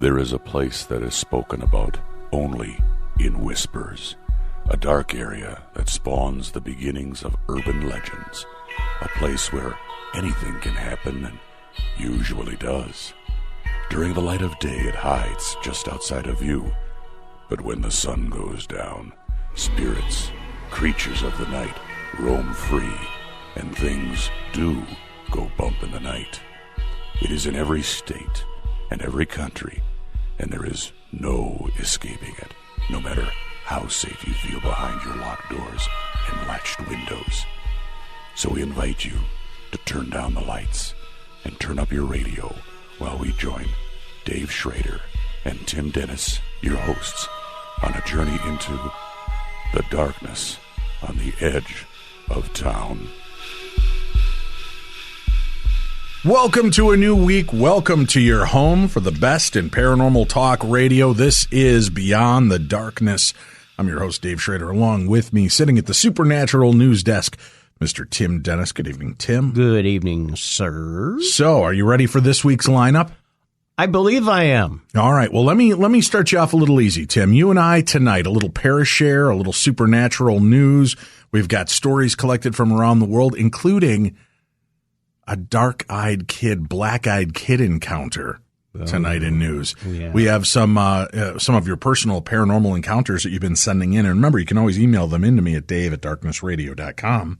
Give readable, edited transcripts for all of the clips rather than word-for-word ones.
There is a place that is spoken about only in whispers, a dark area that spawns the beginnings of urban legends, a place where anything can happen and usually does. During the light of day, it hides just outside of view, but when the sun goes down, spirits, creatures of the night, roam free, and things do go bump in the night. It is in every state and every country, and there is no escaping it, no matter how safe you feel behind your locked doors and latched windows. So we invite you to turn down the lights and turn up your radio while we join Dave Schrader and Tim Dennis, your hosts, on a journey into the darkness on the edge of town. Welcome to a new week. Welcome to your home for the best in paranormal talk radio. This is Beyond the Darkness. I'm your host, Dave Schrader. Along with me, sitting at the Supernatural News Desk, Mr. Tim Dennis. Good evening, Tim. Good evening, sir. So, are you ready for this week's lineup? I believe I am. All right. Well, let me start you off a little easy, Tim. You and I tonight, a little Parashare, a little Supernatural news. We've got stories collected from around the world, including a dark-eyed kid, black-eyed kid encounter tonight in news. Yeah. We have some of your personal paranormal encounters that you've been sending in. And remember, you can always email them into me at dave@darknessradio.com.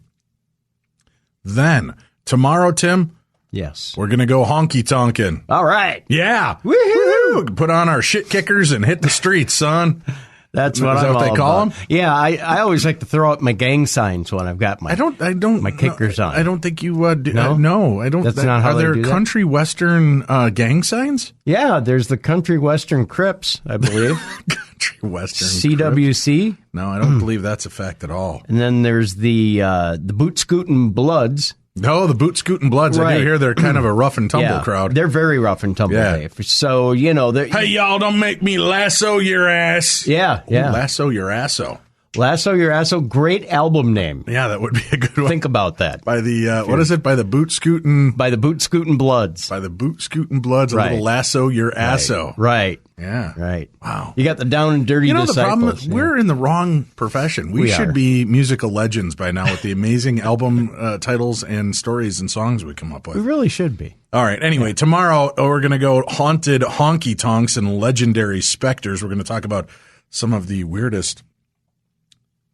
Then, tomorrow, Tim, yes, we're going to go honky-tonkin'. All right. Yeah. Woohoo! Put on our shit kickers and hit the streets, son. That's what they call them? Yeah, I always like to throw up my gang signs when I've got my my kickers on. I don't think you no, I don't. That's not how are they there do that? country western gang signs? Yeah, there's the country western Crips, I believe. Country western CWC. Crips? No, I don't believe that's a fact at all. And then there's the Boot Scootin' Bloods. No, the Boot Scootin' Bloods. Right. I do hear they're kind of a rough and tumble crowd. They're very rough and tumble. Yeah. So, hey, y'all, don't make me lasso your ass. Yeah, yeah. Ooh, lasso your asso. Lasso Your Asso, great album name. Yeah, that would be a good one. Think about that. By the, what is it? By the Boot Scootin'? By the Boot Scootin' Bloods. By the Boot Scootin' Bloods, Right. a little lasso your asso. Right. Yeah. Right. Wow. You got the down and dirty disciples. The problem is we're in the wrong profession. We should be musical legends by now with the amazing album titles and stories and songs we come up with. We really should be. All right. Anyway, tomorrow we're going to go haunted honky tonks and legendary specters. We're going to talk about some of the weirdest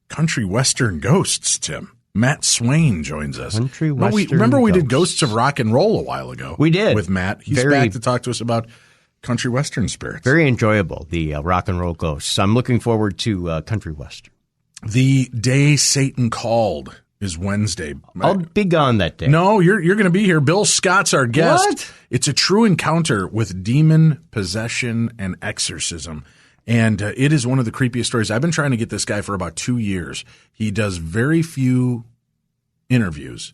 country western ghosts, Tim. Matt Swain joins us. Country western remember we did ghosts. Ghosts of Rock and Roll a while ago. We did. With Matt. He's back to talk to us about country western spirits. Very enjoyable, the rock and roll ghosts. I'm looking forward to country western. The day Satan called is Wednesday. I'll be gone that day. No, you're going to be here. Bill Scott's our guest. What? It's a true encounter with demon possession and exorcism. And it is one of the creepiest stories. I've been trying to get this guy for about 2 years. He does very few interviews.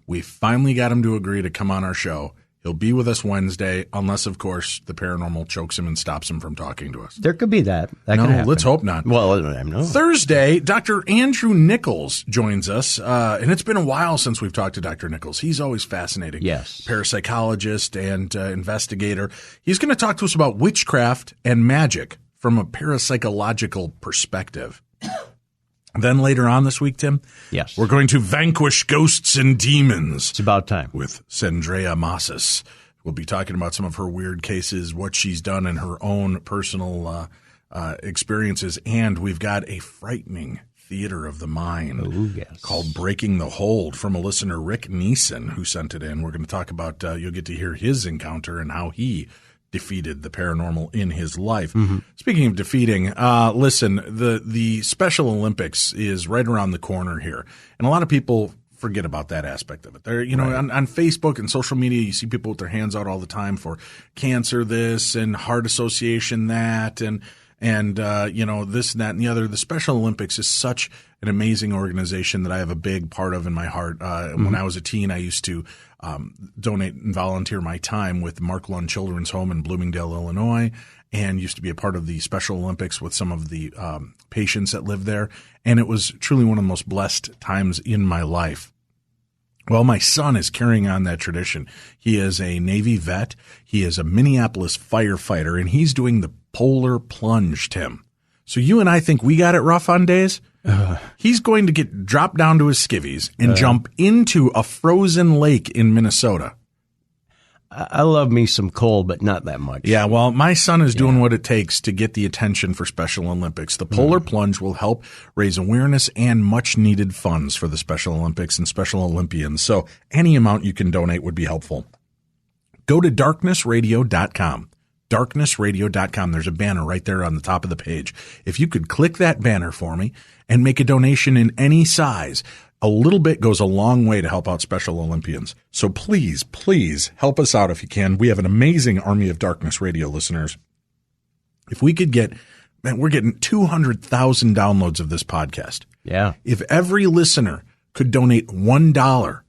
We finally got him to agree to come on our show. He'll be with us Wednesday, unless, of course, the paranormal chokes him and stops him from talking to us. There could be that. That could happen. Let's hope not. Well, I know. Thursday, Dr. Andrew Nichols joins us, and it's been a while since we've talked to Dr. Nichols. He's always fascinating. Yes. Parapsychologist and investigator. He's going to talk to us about witchcraft and magic from a parapsychological perspective. Then later on this week, Tim, yes, we're going to vanquish ghosts and demons. It's about time. With Sandrea Massas. We'll be talking about some of her weird cases, what she's done in her own personal experiences, and we've got a frightening theater of the mind called Breaking the Hold from a listener, Rick Neeson, who sent it in. We're going to talk about, you'll get to hear his encounter and how he defeated the paranormal in his life. Speaking of defeating, listen, the Special Olympics is right around the corner here. And a lot of people forget about that aspect of it. They're, on Facebook and social media, you see people with their hands out all the time for cancer this and heart association that and this and that and the other. The Special Olympics is such an amazing organization that I have a big part of in my heart. When I was a teen, I used to donate and volunteer my time with Mark Lund Children's Home in Bloomingdale, Illinois, and used to be a part of the Special Olympics with some of the patients that live there. And it was truly one of the most blessed times in my life. Well, my son is carrying on that tradition. He is a Navy vet. He is a Minneapolis firefighter, and he's doing the polar plunge, Tim. So you and I think we got it rough on days. He's going to get dropped down to his skivvies and jump into a frozen lake in Minnesota. I love me some cold, but not that much. Yeah, well, my son is doing what it takes to get the attention for Special Olympics. The Polar Plunge will help raise awareness and much-needed funds for the Special Olympics and Special Olympians. So any amount you can donate would be helpful. Go to darknessradio.com. darknessradio.com. There's a banner right there on the top of the page. If you could click that banner for me and make a donation in any size, a little bit goes a long way to help out Special Olympians. So please, please help us out if you can. We have an amazing Army of Darkness radio listeners. If we could get, man, we're getting 200,000 downloads of this podcast. Yeah. If every listener could donate $1,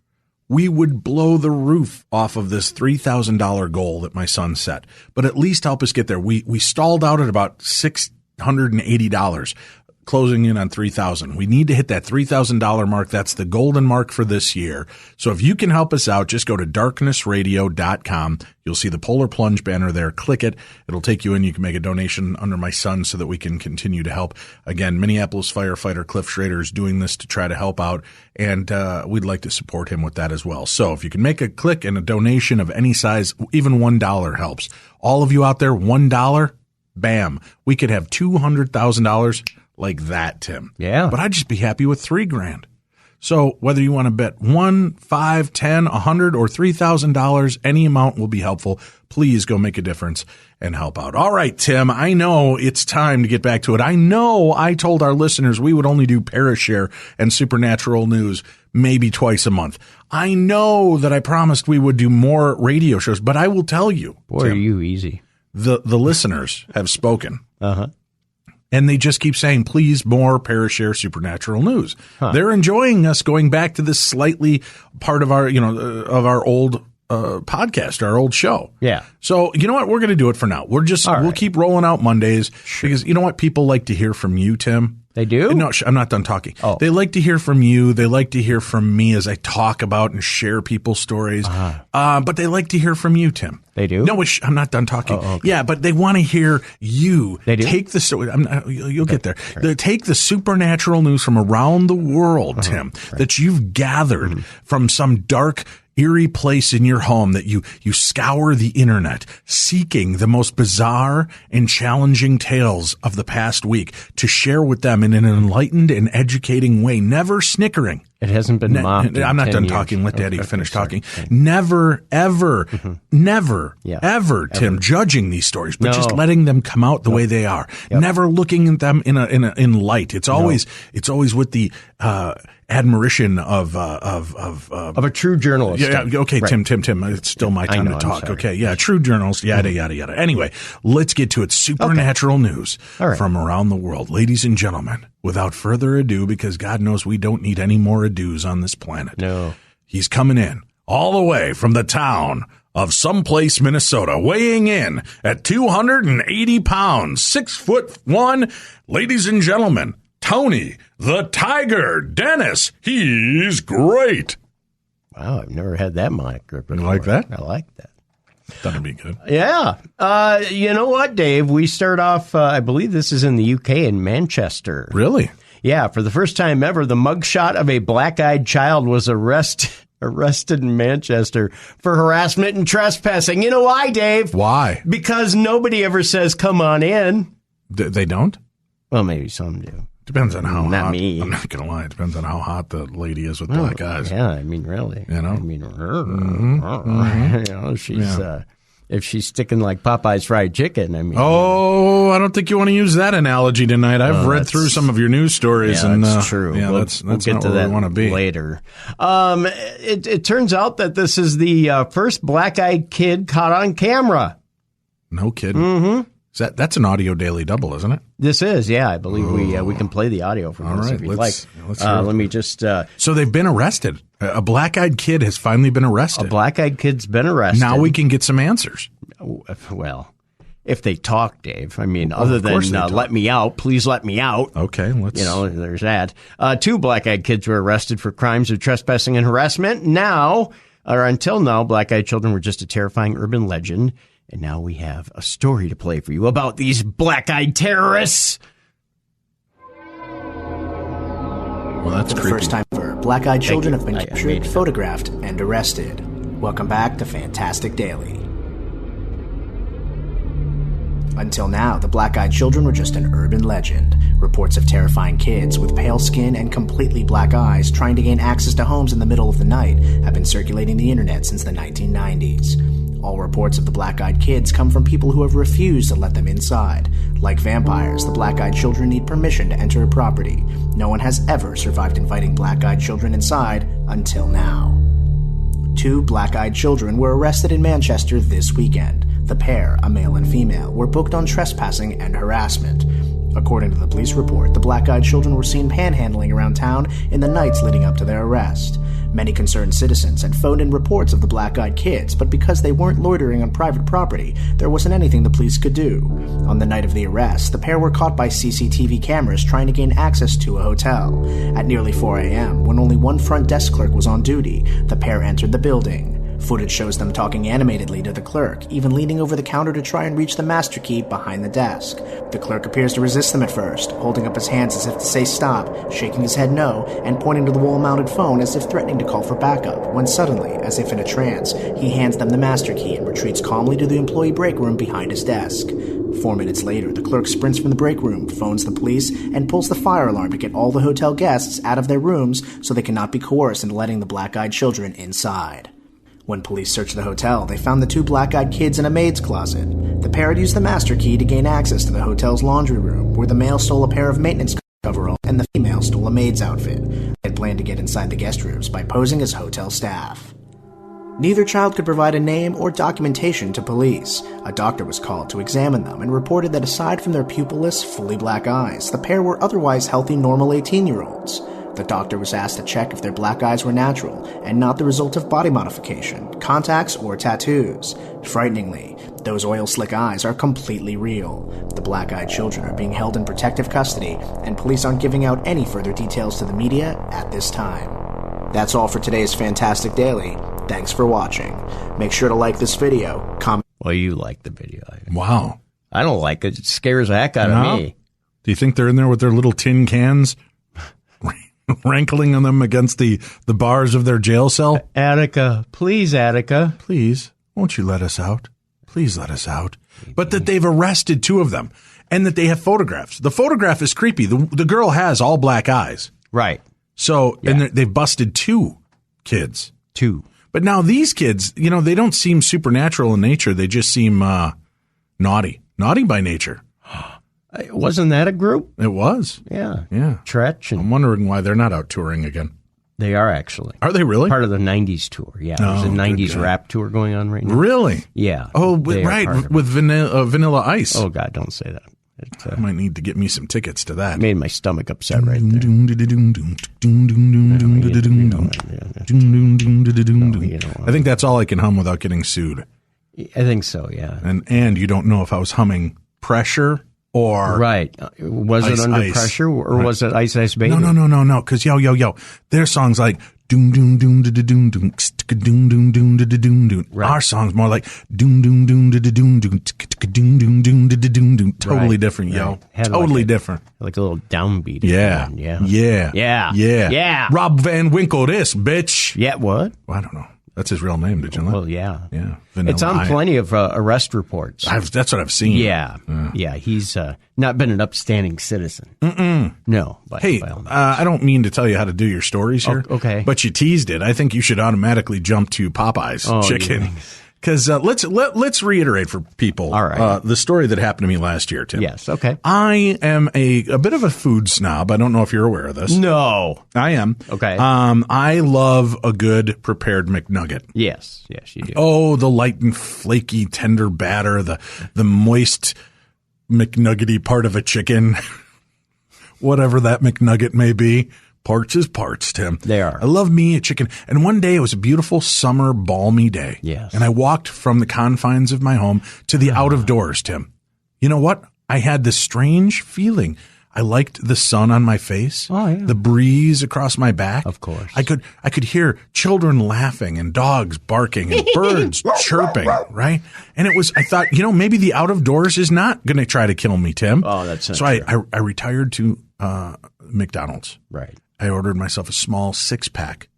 we would blow the roof off of this $3,000 goal that my son set. But at least help us get there. We stalled out at about $680. Closing in on 3,000. We need to hit that $3,000 mark. That's the golden mark for this year. So if you can help us out, just go to darknessradio.com. You'll see the Polar Plunge banner there. Click it. It'll take you in. You can make a donation under my son so that we can continue to help. Again, Minneapolis firefighter Cliff Schrader is doing this to try to help out, and we'd like to support him with that as well. So if you can make a click and a donation of any size, even $1 helps. All of you out there, $1, bam. We could have $200,000 like that, Tim. Yeah. But I'd just be happy with $3,000. So whether you want to bet $1, $5, $10, $100, or $3,000, any amount will be helpful. Please go make a difference and help out. All right, Tim, I know it's time to get back to it. I know I told our listeners we would only do Parashare and Supernatural News maybe twice a month. I know that I promised we would do more radio shows, but I will tell you. Boy, Tim, are you easy. The listeners have spoken. Uh-huh. And they just keep saying, please, more Parashare Supernatural News. Huh. They're enjoying us going back to this slightly part of our, of our old podcast, our old show. Yeah. So you know what? We're going to do it for now. We'll keep rolling out Mondays because you know what? People like to hear from you, Tim. They do? No, I'm not done talking. Oh. They like to hear from you. They like to hear from me as I talk about and share people's stories. But they like to hear from you, Tim. They do? No, I'm not done talking. Oh, okay. Yeah, but they want to hear you. They do? Take the you'll get there. Right. Take the supernatural news from around the world, Tim, that you've gathered from some dark, eerie place in your home, that you scour the internet seeking the most bizarre and challenging tales of the past week to share with them in an enlightened and educating way, never snickering. It hasn't been mocked. I'm not done years. talking. Let Daddy finish talking. Okay. Never, ever, never, Yeah. Tim, judging these stories, but No. just letting them come out the way they are. Yep. Never looking at them in light. It's always with the admiration of a true journalist. Yeah. Okay, right. Tim. It's still my time to talk. Okay. Yeah. True journalist. Yada yada yada. Anyway, let's get to it. Supernatural news from around the world, ladies and gentlemen. Without further ado, because God knows we don't need any more ados on this planet. No. He's coming in all the way from the town of someplace, Minnesota, weighing in at 280 pounds, 6'1". Ladies and gentlemen, Tony the Tiger Dennis. He's great. Wow, I've never had that moniker before. You like that? I like that. That'd be good. Yeah. You know what, Dave? We start off, I believe this is in the UK, in Manchester. Really? Yeah. For the first time ever, the mugshot of a black-eyed child was arrested in Manchester for harassment and trespassing. You know why, Dave? Why? Because nobody ever says, come on in. They don't? Well, maybe some do. Depends on how Not hot. me. I'm not going to lie. It depends on how hot the lady is with black eyes. Yeah, I mean, really. You know? I mean, you know, she's, if she's sticking like Popeye's fried chicken, I mean. Oh, I don't think you want to use that analogy tonight. I've read through some of your news stories. Yeah, and that's true. Yeah, we'll that's get not to where that we want to be. later. It turns out that this is the first black-eyed kid caught on camera. No kidding. Mm-hmm. That's an audio daily double, isn't it? This is, yeah. I believe we can play the audio from this if you'd like. Let's let me just. So they've been arrested. A black-eyed kid has finally been arrested. A black-eyed kid's been arrested. Now we can get some answers. Well, If they talk, Dave. I mean, other than let me out, please let me out. Okay, let's... there's that. 2 black-eyed kids were arrested for crimes of trespassing and harassment. Now, or until now, black-eyed children were just a terrifying urban legend. And now we have a story to play for you about these black-eyed terrorists. Well, that's for creepy. the first time ever, black-eyed children have been captured, photographed, and arrested. Welcome back to Fantastic Daily. Until now, the black-eyed children were just an urban legend. Reports of terrifying kids with pale skin and completely black eyes trying to gain access to homes in the middle of the night have been circulating the internet since the 1990s. All reports of the black-eyed kids come from people who have refused to let them inside. Like vampires, the black-eyed children need permission to enter a property. No one has ever survived inviting black-eyed children inside until now. 2 black-eyed children were arrested in Manchester this weekend. The pair, a male and female, were booked on trespassing and harassment. According to the police report, the black-eyed children were seen panhandling around town in the nights leading up to their arrest. Many concerned citizens had phoned in reports of the black-eyed kids, but because they weren't loitering on private property, there wasn't anything the police could do. On the night of the arrest, the pair were caught by CCTV cameras trying to gain access to a hotel. At nearly 4 a.m., when only one front desk clerk was on duty, the pair entered the building. Footage shows them talking animatedly to the clerk, even leaning over the counter to try and reach the master key behind the desk. The clerk appears to resist them at first, holding up his hands as if to say stop, shaking his head no, and pointing to the wall-mounted phone as if threatening to call for backup, when suddenly, as if in a trance, he hands them the master key and retreats calmly to the employee break room behind his desk. 4 minutes later, the clerk sprints from the break room, phones the police, and pulls the fire alarm to get all the hotel guests out of their rooms so they cannot be coerced into letting the black-eyed children inside. When police searched the hotel, they found the 2 black-eyed kids in a maid's closet. The pair had used the master key to gain access to the hotel's laundry room, where the male stole a pair of maintenance coveralls and the female stole a maid's outfit. They had planned to get inside the guest rooms by posing as hotel staff. Neither child could provide a name or documentation to police. A doctor was called to examine them and reported that aside from their pupilless, fully black eyes, the pair were otherwise healthy, normal 18-year-olds. The doctor was asked to check if their black eyes were natural and not the result of body modification, contacts, or tattoos. Frighteningly, those oil-slick eyes are completely real. The black-eyed children are being held in protective custody, and police aren't giving out any further details to the media at this time. That's all for today's Fantastic Daily. Thanks for watching. Make sure to like this video, comment... Well, you like the video. Wow. I don't like it. It scares the heck out of me. Do you think they're in there with their little tin cans? Rankling on them against the bars of their jail cell? Attica, please, Attica. Please, won't you let us out? Please let us out. But that they've arrested 2 of them and that they have photographs. The photograph is creepy. The girl has all black eyes. Right. So, and they've busted 2 kids. 2. But now these kids, they don't seem supernatural in nature. They just seem naughty. Naughty by nature. Wasn't that a group? It was. Yeah. Yeah. Tretch. I'm wondering why they're not out touring again. They are actually. Are they really? Part of the 90s tour. Yeah. There's a 90s rap tour going on right now. Really? Yeah. Oh, right. With Vanilla Ice. Oh, God, don't say that. I might need to get me some tickets to that. Made my stomach upset right there. I think that's all I can hum without getting sued. I think so, yeah. And you don't know if I was humming Pressure or right. Was it under pressure or was it Ice Ice Baby? No. Because yo, their songs like doom doom doom da doom doom doom doom doom da doom doom. Our song's more like doom doom doom da doom doom doom doom doom da doom doom. Totally different, yo. Totally different. Like a little downbeat. Yeah. Rob Van Winkle, this bitch. Yeah, what? Well, I don't know. That's his real name, did you know? Well, yeah. Vanilla it's on plenty of arrest reports. That's what I've seen. Yeah. He's not been an upstanding citizen. No. Hey, I don't mean to tell you how to do your stories here. Okay. But you teased it. I think you should automatically jump to Popeye's chicken. Because let's reiterate for people the story that happened to me last year, Tim. Yes, okay. I am a bit of a food snob. I don't know if you're aware of this. No. I am. Okay. I love a good prepared McNugget. Yes, you do. Oh, the light and flaky tender batter, the moist McNuggety part of a chicken, whatever that McNugget may be. Parts is parts, Tim. They are. I love me a chicken. And one day it was a beautiful summer balmy day. Yes. And I walked from the confines of my home to the out of doors, Tim. you know what? I had this strange feeling. I liked the sun on my face, the breeze across my back. Of course. I could hear children laughing and dogs barking and birds chirping, right? And I thought, maybe the out of doors is not going to try to kill me, Tim. Oh, that's not so true. I retired to McDonald's. Right. I ordered myself a small 6-pack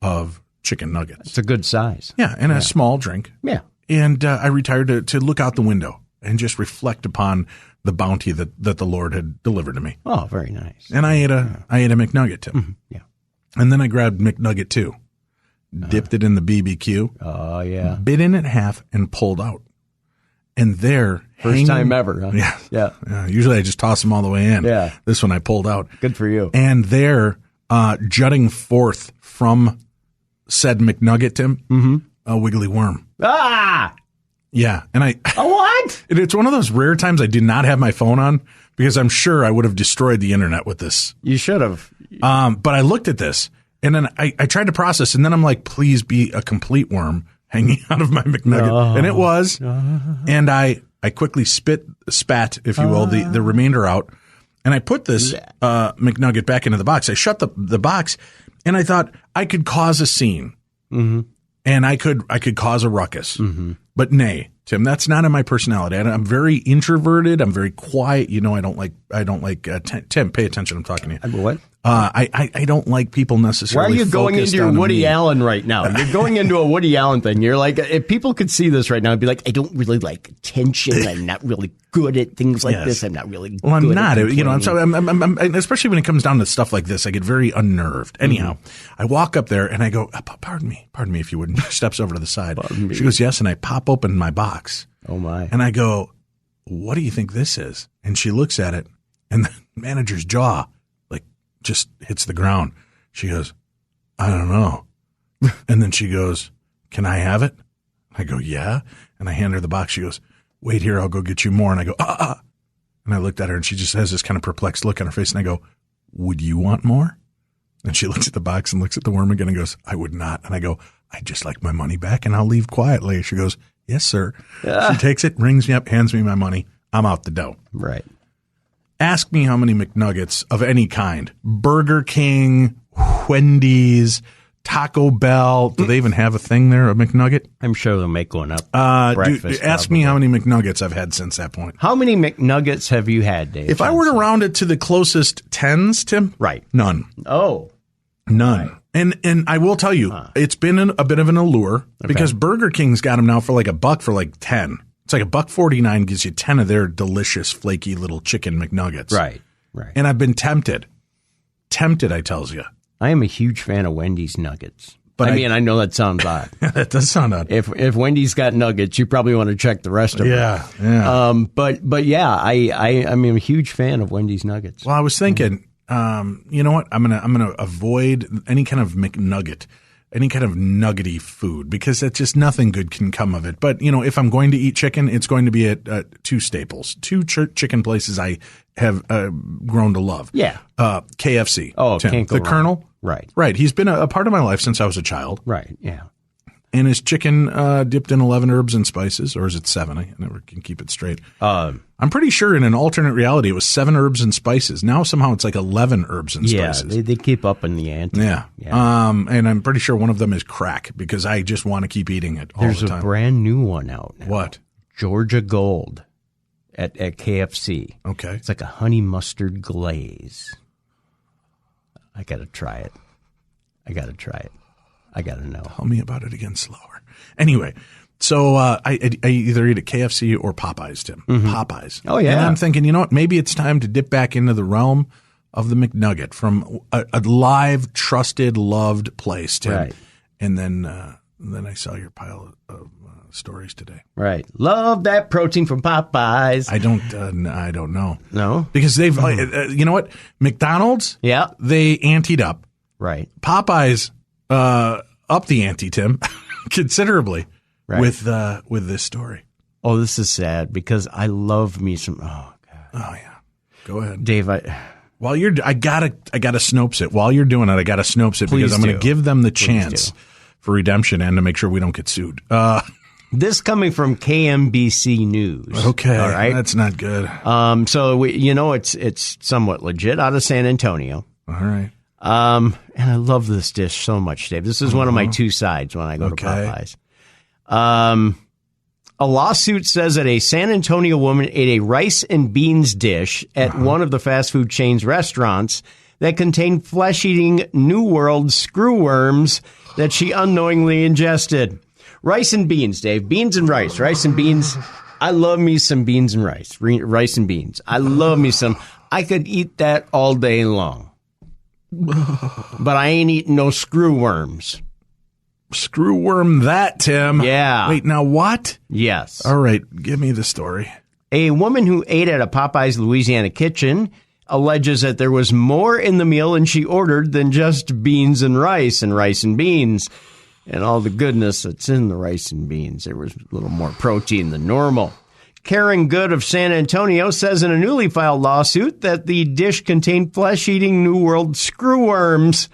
of chicken nuggets. It's a good size. Yeah, and a small drink. Yeah. And I retired to look out the window and just reflect upon the bounty that the Lord had delivered to me. Oh, very nice. And I ate a McNugget, Tim. Mm-hmm. Yeah. And then I grabbed McNugget 2, dipped it in the BBQ, Oh, yeah. bit in it half, and pulled out. And there, First time ever, huh? Yeah. Yeah. Usually I just toss them all the way in. Yeah. This one I pulled out. Good for you. And there, jutting forth from said McNugget, Tim, a wiggly worm. Ah! Yeah. And A what? it's one of those rare times I did not have my phone on because I'm sure I would have destroyed the internet with this. You should have. But I looked at this and then I tried to process and then I'm like, please be a complete worm hanging out of my McNugget. And it was. And I quickly spat, if you will, the remainder out. And I put this McNugget back into the box. I shut the box and I thought I could cause a scene. Mm-hmm. And I could cause a ruckus. Mm-hmm. But nay, Tim, that's not in my personality. I'm very introverted. I'm very quiet. I don't like Tim, pay attention. I'm talking to you. What? I don't like people necessarily. Why are you going into your Woody Allen right now? You're going into a Woody Allen thing. You're like, if people could see this right now, it'd be like, I don't really like attention. I'm not really good at things like this. I'm not really. Well, I'm good not. At I'm especially when it comes down to stuff like this, I get very unnerved. Anyhow, I walk up there and I go, pardon me, if you wouldn't. She steps over to the side. She goes, yes, and I pop open my box. Oh my! And I go, what do you think this is? And she looks at it, and the manager's jaw just hits the ground. She goes, I don't know. And then she goes, can I have it? I go, yeah. And I hand her the box. She goes, wait here, I'll go get you more. And I go, And I looked at her and she just has this kind of perplexed look on her face. And I go, would you want more? And she looks at the box and looks at the worm again and goes, I would not. And I go, I'd just like my money back and I'll leave quietly. She goes, yes, sir. She takes it, rings me up, hands me my money. I'm out the door. Right. Ask me how many McNuggets of any kind. Burger King, Wendy's, Taco Bell. Do they even have a thing there, a McNugget? I'm sure they'll make one up. Ask me how many McNuggets I've had since that point. How many McNuggets have you had, Dave? If I were to round it to the closest tens, Tim? Right. None. Oh. None. Right. And I will tell you, it's been a bit of an allure because Burger King's got them now for like $1 for like 10. It's like $1.49 gives you 10 of their delicious, flaky little chicken McNuggets. Right. And I've been tempted, I tells you. I am a huge fan of Wendy's nuggets. But I know that sounds odd. That does sound odd. If Wendy's got nuggets, you probably want to check the rest of them. Yeah. But yeah, I'm a huge fan of Wendy's nuggets. Well, I was thinking, you know what? I'm gonna avoid any kind of McNugget, any kind of nuggety food because that's just nothing good can come of it. But if I'm going to eat chicken, it's going to be at two staples, two chicken places I have grown to love. Yeah. KFC. Oh, Tim, can't go the wrong. Colonel. Right. He's been a part of my life since I was a child. Right. Yeah. And his chicken dipped in 11 herbs and spices, or is it 7? I never can keep it straight. I'm pretty sure in an alternate reality it was 7 herbs and spices. Now somehow it's like 11 herbs and spices. Yeah, they keep up in the ante. Yeah. And I'm pretty sure one of them is crack because I just want to keep eating it all the time. There's a brand new one out now. What? Georgia Gold at KFC. Okay. It's like a honey mustard glaze. I got to try it. I got to know. Tell me about it again slower. Anyway, so I either eat at KFC or Popeyes, Tim. Popeyes. Oh, yeah. And I'm thinking, you know what? Maybe it's time to dip back into the realm of the McNugget from a live, trusted, loved place, Tim. Right. And then I saw your pile of stories today. Right. Love that protein from Popeyes. I don't know. No? Because they've, you know what? McDonald's, Yeah. they anteed up. Right. Popeyes up the ante, Tim, considerably with this story. Oh, this is sad because I love me some. Oh God. Oh yeah. Go ahead, Dave. I gotta Snopes it. While you're doing it, I gotta Snopes it because I'm going to give them the chance for redemption and to make sure we don't get sued. This coming from KMBC News. Okay, all right, that's not good. So it's somewhat legit, out of San Antonio. All right. And I love this dish so much, Dave. This is one of my two sides when I go to Popeyes. A lawsuit says that a San Antonio woman ate a rice and beans dish at one of the fast food chain's restaurants that contained flesh-eating New World screwworms that she unknowingly ingested. Rice and beans, Dave. Beans and rice. Rice and beans. I love me some beans and rice. Rice and beans. I love me some. I could eat that all day long. But I ain't eating no screwworms. Screwworm that, Tim. Yeah. Wait, now what? Yes. All right, give me the story. A woman who ate at a Popeyes Louisiana kitchen alleges that there was more in the meal than she ordered than just beans and rice and beans. And all the goodness that's in the rice and beans. There was a little more protein than normal. Karen Good of San Antonio says in a newly filed lawsuit that the dish contained flesh-eating New World screwworms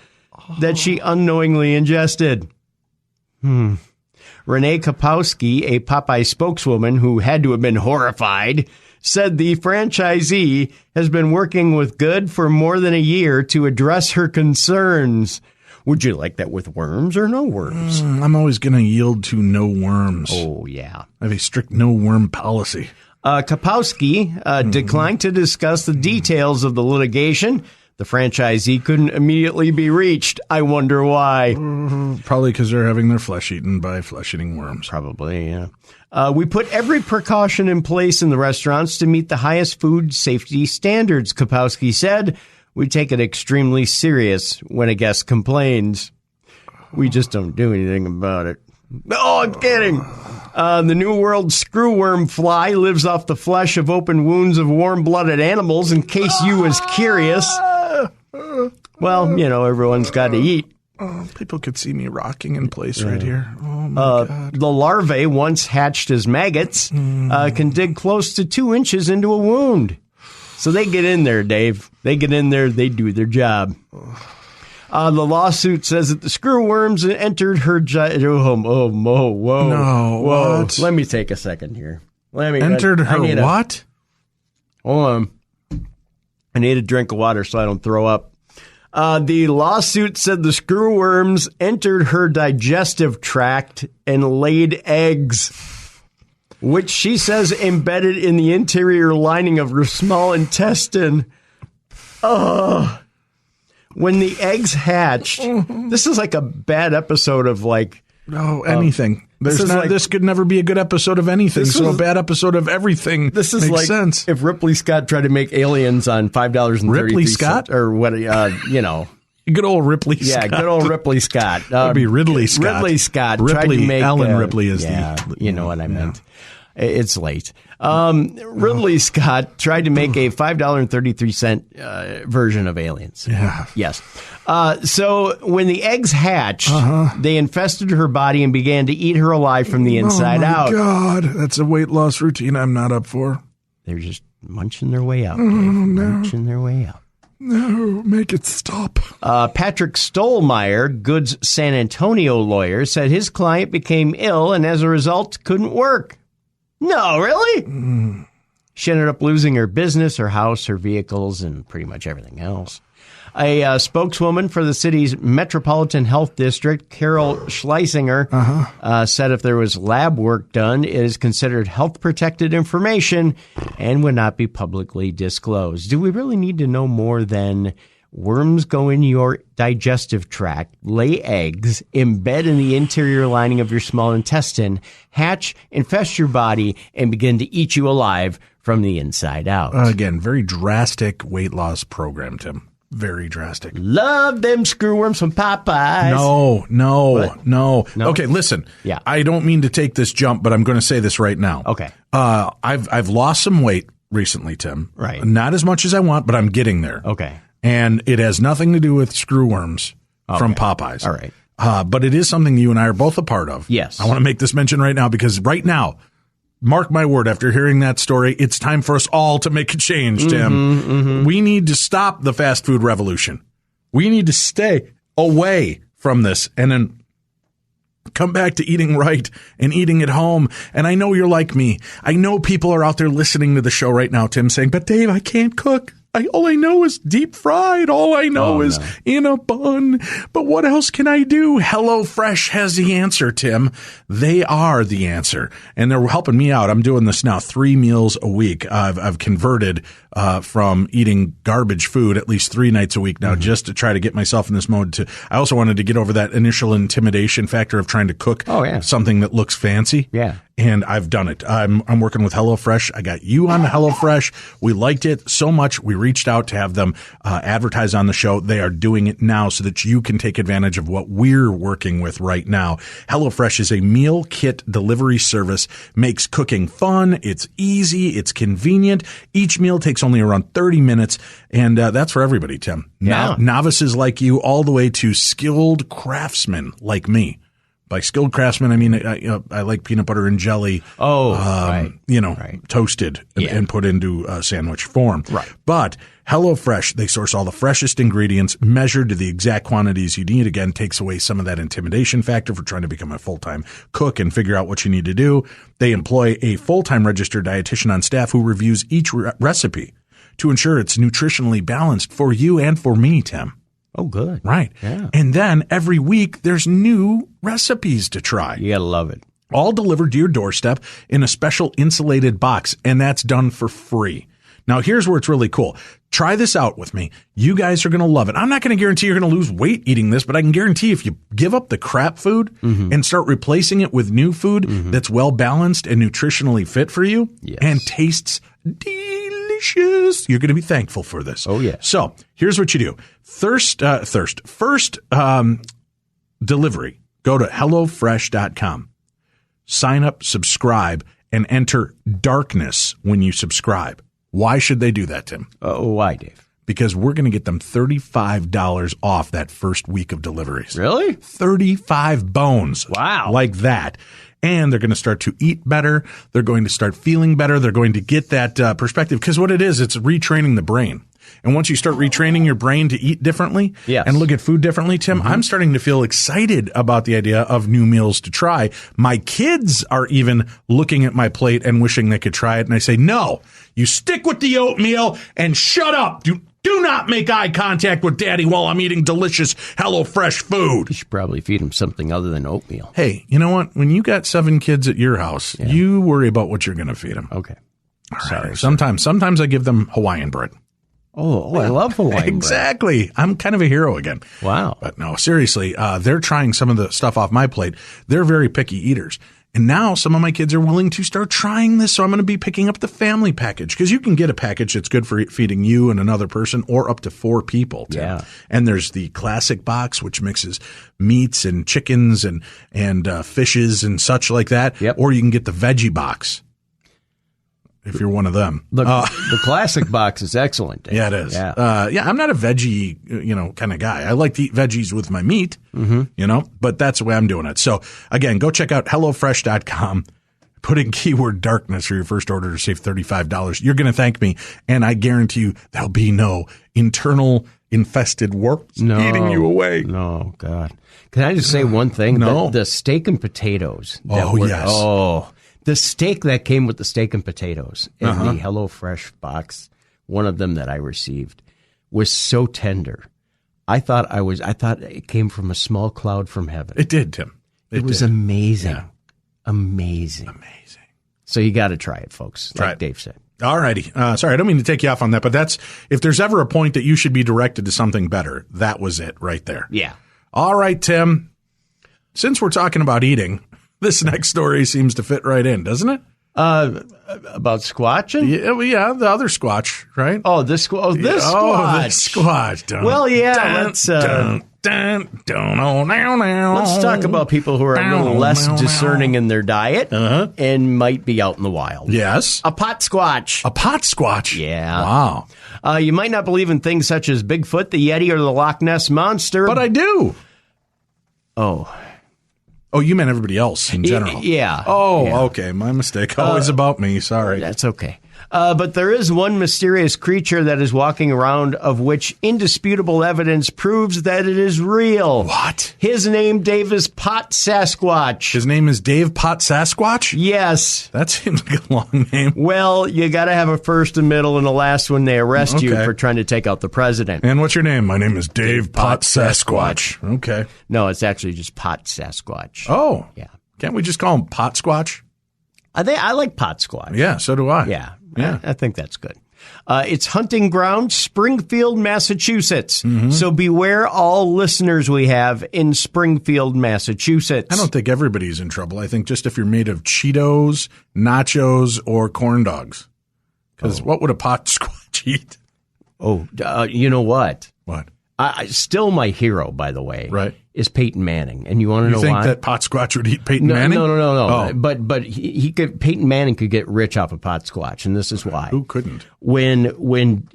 that she unknowingly ingested. Renee Kapowski, a Popeye spokeswoman who had to have been horrified, said the franchisee has been working with Good for more than a year to address her concerns. Would you like that with worms or no worms? I'm always going to yield to no worms. Oh, yeah. I have a strict no worm policy. Kapowski declined to discuss the details of the litigation. The franchisee couldn't immediately be reached. I wonder why. Probably because they're having their flesh eaten by flesh-eating worms. Probably, yeah. We put every precaution in place in the restaurants to meet the highest food safety standards, Kapowski said. We take it extremely serious when a guest complains. We just don't do anything about it. Oh, I'm kidding. The New World screwworm fly lives off the flesh of open wounds of warm-blooded animals, in case you was curious. Well, everyone's got to eat. Oh, people could see me rocking in place right here. Oh, my God. The larvae, once hatched as maggots, can dig close to 2 inches into a wound. So they get in there, Dave. They get in there. They do their job. The lawsuit says that the screwworms entered her... whoa. No, whoa. what? Let me take a second here. Entered her what? Hold on. I need a drink of water so I don't throw up. The lawsuit said the screwworms entered her digestive tract and laid eggs, which she says embedded in the interior lining of her small intestine. When the eggs hatched, this is like a bad episode of anything. This could never be a good episode of anything. So a bad episode of everything. This is makes sense. If Ripley Scott tried to make Aliens on $5.33. Ripley Scott, or what? Good old Ripley Scott. Yeah, good old Ripley Scott. That'd be Ridley Scott. Ridley Scott Ripley, tried to make Ellen Ripley is you know what I meant. It's late. Ridley Scott tried to make a $5.33 version of Aliens. Yeah. Yes. So when the eggs hatched, they infested her body and began to eat her alive from the inside out. Oh, my God. That's a weight loss routine I'm not up for. They're just munching their way out. Munching their way out. No, make it stop. Patrick Stollmeyer, Good's San Antonio lawyer, said his client became ill and as a result couldn't work. No, really? She ended up losing her business, her house, her vehicles, and pretty much everything else. A spokeswoman for the city's Metropolitan Health District, Carol Schleisinger, said if there was lab work done, it is considered health-protected information and would not be publicly disclosed. Do we really need to know more than worms go in your digestive tract, lay eggs, embed in the interior lining of your small intestine, hatch, infest your body, and begin to eat you alive from the inside out? Again, very drastic weight loss program, Tim. Very drastic. Love them screwworms from Popeyes. No. Okay, listen. Yeah. I don't mean to take this jump, but I'm going to say this right now. Okay. I've lost some weight recently, Tim. Right. Not as much as I want, but I'm getting there. Okay. And it has nothing to do with screwworms from Popeyes. All right. But it is something you and I are both a part of. Yes. I want to make this mention right now because right now, mark my word, after hearing that story, it's time for us all to make a change, Tim. We need to stop the fast food revolution. We need to stay away from this. And then Come back to eating right and eating at home. And I know you're like me. I know people are out there listening to the show right now, Tim, saying, but Dave, I can't cook. All I know is deep fried. All I know is in a bun. But what else can I do? HelloFresh has the answer, Tim. They are the answer. And they're helping me out. I'm doing this now 3 meals a week. I've converted from eating garbage food at least 3 nights a week now just to try to get myself in this mode. I also wanted to get over that initial intimidation factor of trying to cook something that looks fancy. Yeah. And I've done it. I'm working with HelloFresh. I got you on HelloFresh. We liked it so much. We reached out to have them advertise on the show. They are doing it now so that you can take advantage of what we're working with right now. HelloFresh is a meal kit delivery service, makes cooking fun. It's easy. It's convenient. Each meal takes only around 30 minutes. And that's for everybody, Tim. Yeah. Novices like you all the way to skilled craftsmen like me. By skilled craftsmen, I mean, I like peanut butter and jelly, toasted and put into a sandwich form. Right. But HelloFresh, they source all the freshest ingredients, measured to the exact quantities you need. Again, takes away some of that intimidation factor for trying to become a full-time cook and figure out what you need to do. They employ a full-time registered dietitian on staff who reviews each recipe to ensure it's nutritionally balanced for you and for me, Tim. Oh, good. Right. Yeah. And then every week there's new recipes to try. You gotta love it. All delivered to your doorstep in a special insulated box, and that's done for free. Now, here's where it's really cool. Try this out with me. You guys are going to love it. I'm not going to guarantee you're going to lose weight eating this, but I can guarantee if you give up the crap food and start replacing it with new food that's well balanced and nutritionally fit for you and tastes delicious, you're going to be thankful for this. Oh, yeah. So here's what you do. First delivery. Go to HelloFresh.com. Sign up, subscribe, and enter darkness when you subscribe. Why should they do that, Tim? Why, Dave? Because we're going to get them $35 off that first week of deliveries. Really? 35 bones. Wow. Like that. And they're going to start to eat better. They're going to start feeling better. They're going to get that perspective. Because what it is, it's retraining the brain. And once you start retraining your brain to eat differently and look at food differently, Tim, I'm starting to feel excited about the idea of new meals to try. My kids are even looking at my plate and wishing they could try it. And I say, no, you stick with the oatmeal and shut up. Do not make eye contact with Daddy while I'm eating delicious HelloFresh food. You should probably feed them something other than oatmeal. Hey, you know what? When you got 7 kids at your house, you worry about what you're going to feed them. Okay. Sorry. Sometimes I give them Hawaiian bread. Oh, I love Hawaiian bread. Exactly. I'm kind of a hero again. Wow. But no, seriously, they're trying some of the stuff off my plate. They're very picky eaters. And now some of my kids are willing to start trying this. So I'm going to be picking up the family package because you can get a package that's good for feeding you and another person or up to 4 people. Tim. Yeah. And there's the classic box, which mixes meats and chickens and fishes and such like that. Yep. Or you can get the veggie box. If you're one of them. The classic box is excellent, Dave. Yeah, it is. Yeah. I'm not a veggie, kind of guy. I like to eat veggies with my meat, but that's the way I'm doing it. So again, go check out HelloFresh.com. Put in keyword darkness for your first order to save $35. You're going to thank me. And I guarantee you there'll be no internal infested worms eating you away. No, God. Can I just say one thing? No. The steak and potatoes. Yes. Oh, the steak that came with the steak and potatoes in the HelloFresh box, one of them that I received, was so tender. I thought it came from a small cloud from heaven. It did, Tim. It was amazing. Yeah. Amazing. So you got to try it, folks, like Dave said. All righty. Sorry, I don't mean to take you off on that, but if there's ever a point that you should be directed to something better, that was it right there. Yeah. All right, Tim. Since we're talking about eating, this next story seems to fit right in, doesn't it? About squatching? Yeah, the other squatch, right? Oh, this squatch. This squatch. Well, yeah, let's talk about people who are a little less discerning in their diet and might be out in the wild. Yes. A pot squatch. A pot squatch? Yeah. Wow. You might not believe in things such as Bigfoot, the Yeti, or the Loch Ness Monster. But I do. Oh, you meant everybody else in general. Yeah. Oh, yeah. Okay. My mistake. Always about me. Sorry. That's okay. But there is one mysterious creature that is walking around of which indisputable evidence proves that it is real. What? His name, Dave, is Pot Sasquatch. His name is Dave Pot Sasquatch? Yes. That seems like a long name. Well, you got to have a first, a middle, and a last when they arrest you for trying to take out the president. And what's your name? My name is Dave Pot Sasquatch. Okay. No, it's actually just Pot Sasquatch. Oh. Yeah. Can't we just call him Pot Squatch? I like Pot Squatch. Yeah, so do I. Yeah. I think that's good. It's hunting ground, Springfield, Massachusetts. So beware all listeners we have in Springfield, Massachusetts. I don't think everybody's in trouble. I think just if you're made of Cheetos, nachos, or corn dogs. Because what would a pot squatch eat? Oh, you know what? What? Still my hero, by the way, Right. is Peyton Manning. And you want to know why? You think that pot squatch would eat Peyton Manning? No. Oh. But he could. Peyton Manning could get rich off of pot squatch, and this is why. Who couldn't? When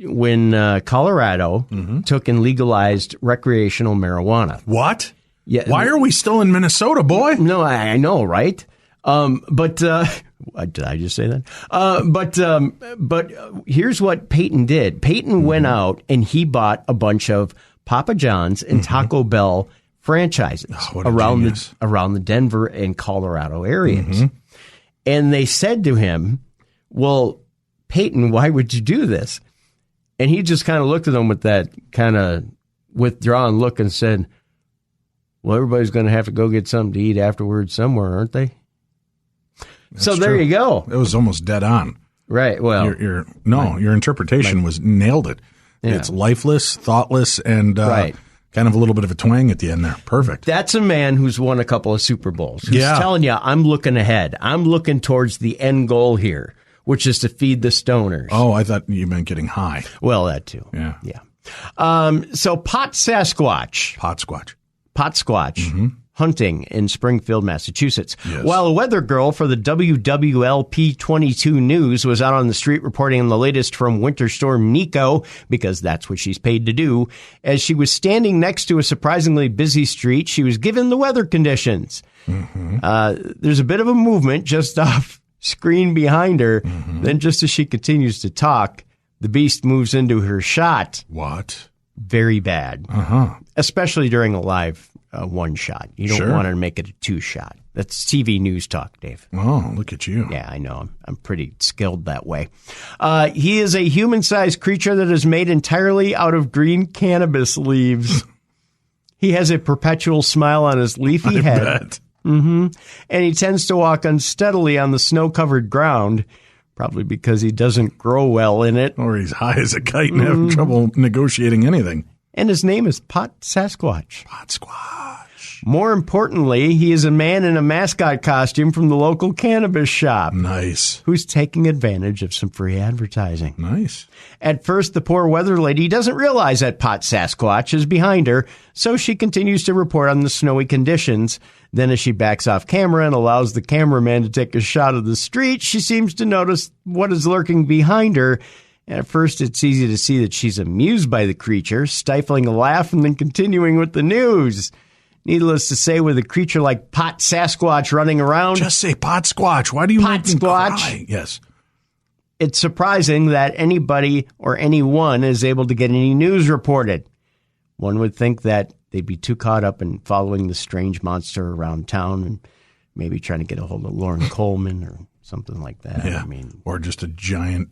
Colorado took and legalized recreational marijuana. What? Yeah. Why are we still in Minnesota, boy? No, I know, right? But did I just say that? But here's what Peyton did. Peyton went out and he bought a bunch of Papa John's and Taco Bell franchises around the Denver and Colorado areas. And they said to him, well, Peyton, why would you do this? And he just kind of looked at them with that kind of withdrawn look and said, well, everybody's going to have to go get something to eat afterwards somewhere, aren't they? That's so there true. you go. It was almost dead on. Right. Well, your interpretation was nailed it. Yeah. It's lifeless, thoughtless, and kind of a little bit of a twang at the end there. Perfect. That's a man who's won a couple of Super Bowls. Who's telling you, I'm looking ahead. I'm looking towards the end goal here, which is to feed the stoners. Oh, I thought you meant getting high. Well, that too. Yeah. So Pot Sasquatch. Pot Squatch. Hunting in Springfield, Massachusetts. Yes. While a weather girl for the WWLP 22 News was out on the street reporting on the latest from Winter Storm Nico, because that's what she's paid to do, as she was standing next to a surprisingly busy street, she was given the weather conditions. There's a bit of a movement just off screen behind her. Then just as she continues to talk, the beast moves into her shot. What? Very bad. Especially during a live one shot. You don't want to make it a two shot. That's TV news talk, Dave. Oh, look at you. Yeah, I know. I'm pretty skilled that way. He is a human-sized creature that is made entirely out of green cannabis leaves. He has a perpetual smile on his leafy head. Bet. And he tends to walk unsteadily on the snow-covered ground, probably because he doesn't grow well in it. Or he's high as a kite and having trouble negotiating anything. And his name is Pot Sasquatch. Pot Squatch. More importantly, he is a man in a mascot costume from the local cannabis shop. Nice. Who's taking advantage of some free advertising. Nice. At first, the poor weather lady doesn't realize that Pot Sasquatch is behind her, so she continues to report on the snowy conditions. Then as she backs off camera and allows the cameraman to take a shot of the street, she seems to notice what is lurking behind her. At first, it's easy to see that she's amused by the creature, stifling a laugh and then continuing with the news. Needless to say, with a creature like Pot Sasquatch running around... Just say Pot Squatch. Why do you Pot make me Squatch? cry? Yes. It's surprising that anybody or anyone is able to get any news reported. One would think that they'd be too caught up in following the strange monster around town and maybe trying to get a hold of Lauren Coleman or something like that. Yeah. I mean, or just a giant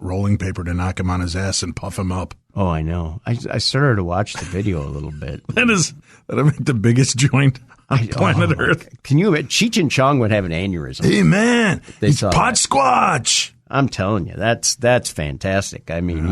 rolling paper to knock him on his ass and puff him up. Oh, I know. I started to watch the video a little bit. That'll make the biggest joint on planet Earth. Can you? Cheech and Chong would have an aneurysm. Hey, man, it's saw Pot that. Squatch. I'm telling you, that's fantastic. I mean,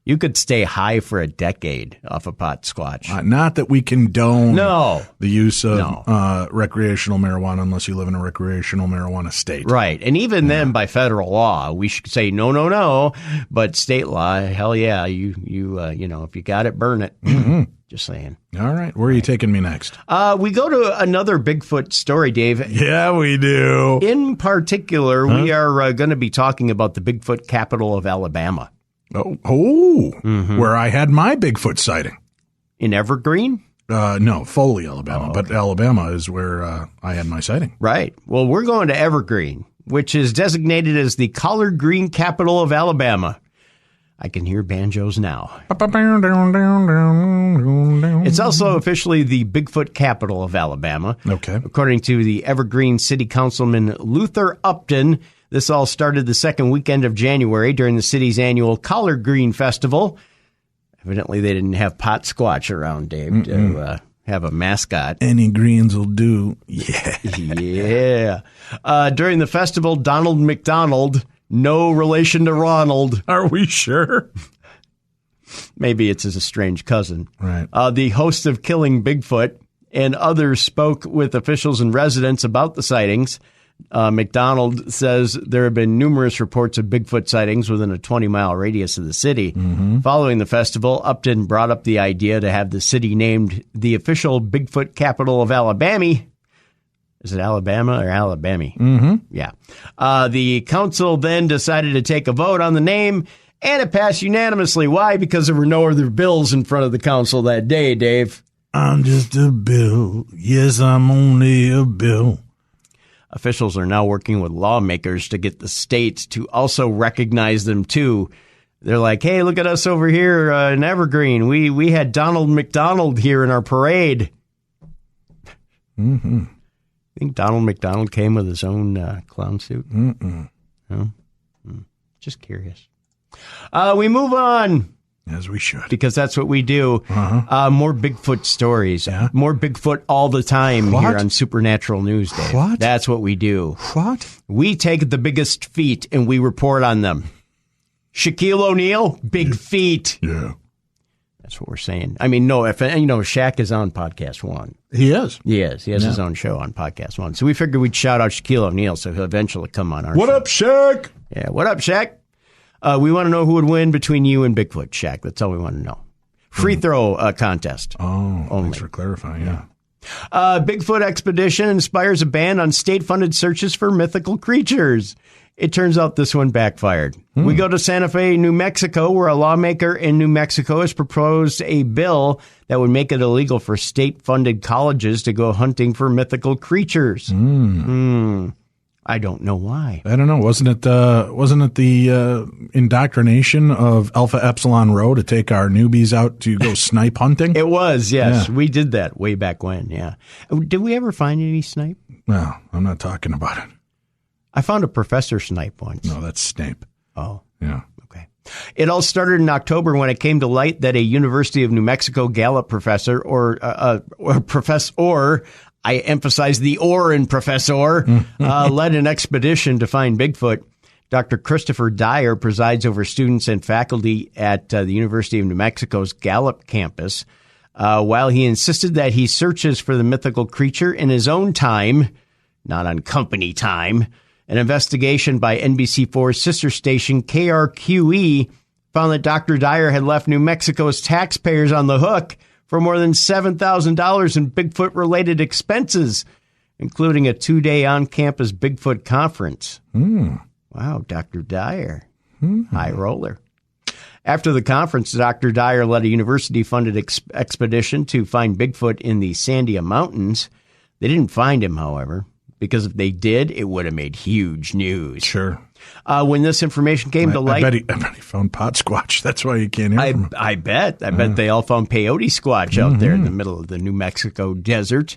you could stay high for a decade off a Pot Squatch. Not that we condone No. the use of recreational marijuana unless you live in a recreational marijuana state. Right. And even then, by federal law, we should say no. But state law, hell yeah, you if you got it, burn it. Just saying. All right. Where are you taking me next? We go to another Bigfoot story, Dave. Yeah, we do. In particular, we are going to be talking about the Bigfoot capital of Alabama. Where I had my Bigfoot sighting. In Evergreen? No, Foley, Alabama. Oh, But Alabama is where I had my sighting. Right. Well, we're going to Evergreen. which is designated as the collard green capital of Alabama. I can hear banjos now. It's also officially the Bigfoot capital of Alabama. Okay. According to the Evergreen City Councilman Luther Upton, this all started the second weekend of January during the city's annual Collard Green Festival. Evidently, they didn't have pot squatch around, Dave, to have a mascot. Any greens will do. Yeah. Yeah. During the festival, Donald McDonald, no relation to Ronald. Are we sure? Maybe it's his estranged cousin. Right. The host of Killing Bigfoot and others spoke with officials and residents about the sightings. McDonald says there have been numerous reports of Bigfoot sightings within a 20-mile radius of the city. Following the festival, Upton brought up the idea to have the city named the official Bigfoot capital of Alabama. Is it Alabama or Alabama? Yeah. The council then decided to take a vote on the name, and it passed unanimously. Why? Because there were no other bills in front of the council that day, Dave. I'm just a bill. Yes, I'm only a bill. Officials are now working with lawmakers to get the states to also recognize them, too. They're like, hey, look at us over here in Evergreen. We had Donald McDonald here in our parade. I think Donald McDonald came with his own clown suit. No? Just curious. We move on. As we should. Because that's what we do. More Bigfoot stories. Yeah. More Bigfoot all the time here on Supernatural News, Dave. What? That's what we do. What? We take the biggest feet and we report on them. Shaquille O'Neal, big feet. Yeah. That's what we're saying. I mean, no, Shaq is on Podcast One. He is. He is. He has his own show on Podcast One. So we figured we'd shout out Shaquille O'Neal so he'll eventually come on our show. What up, Shaq? Yeah, what up, Shaq? We want to know who would win between you and Bigfoot, Shaq. That's all we want to know. Free throw contest. Oh, only. Thanks for clarifying, yeah. Bigfoot expedition inspires a ban on state-funded searches for mythical creatures. It turns out this one backfired. We go to Santa Fe, New Mexico, where a lawmaker in New Mexico has proposed a bill that would make it illegal for state-funded colleges to go hunting for mythical creatures. I don't know why. I don't know. Wasn't it the indoctrination of Alpha Epsilon Rho to take our newbies out to go snipe hunting? It was, yes. Yeah. We did that way back when, yeah. Did we ever find any snipe? No, I'm not talking about it. I found a Professor Snipe once. No, that's Snape. Oh. Yeah. Okay. It all started in October when it came to light that a University of New Mexico Gallup professor or I emphasize the or in professor, led an expedition to find Bigfoot. Dr. Christopher Dyer presides over students and faculty at the University of New Mexico's Gallup campus. While he insisted that he searches for the mythical creature in his own time, not on company time, an investigation by NBC4's sister station KRQE found that Dr. Dyer had left New Mexico's taxpayers on the hook for more than $7,000 in Bigfoot-related expenses, including a 2-day on-campus Bigfoot conference. Wow, Dr. Dyer. High roller. After the conference, Dr. Dyer led a university-funded expedition to find Bigfoot in the Sandia Mountains. They didn't find him, however, because if they did, it would have made huge news. Sure. When this information came to light... I bet he found pot squatch. That's why you can't hear from him. I bet they all found peyote squatch out there in the middle of the New Mexico desert.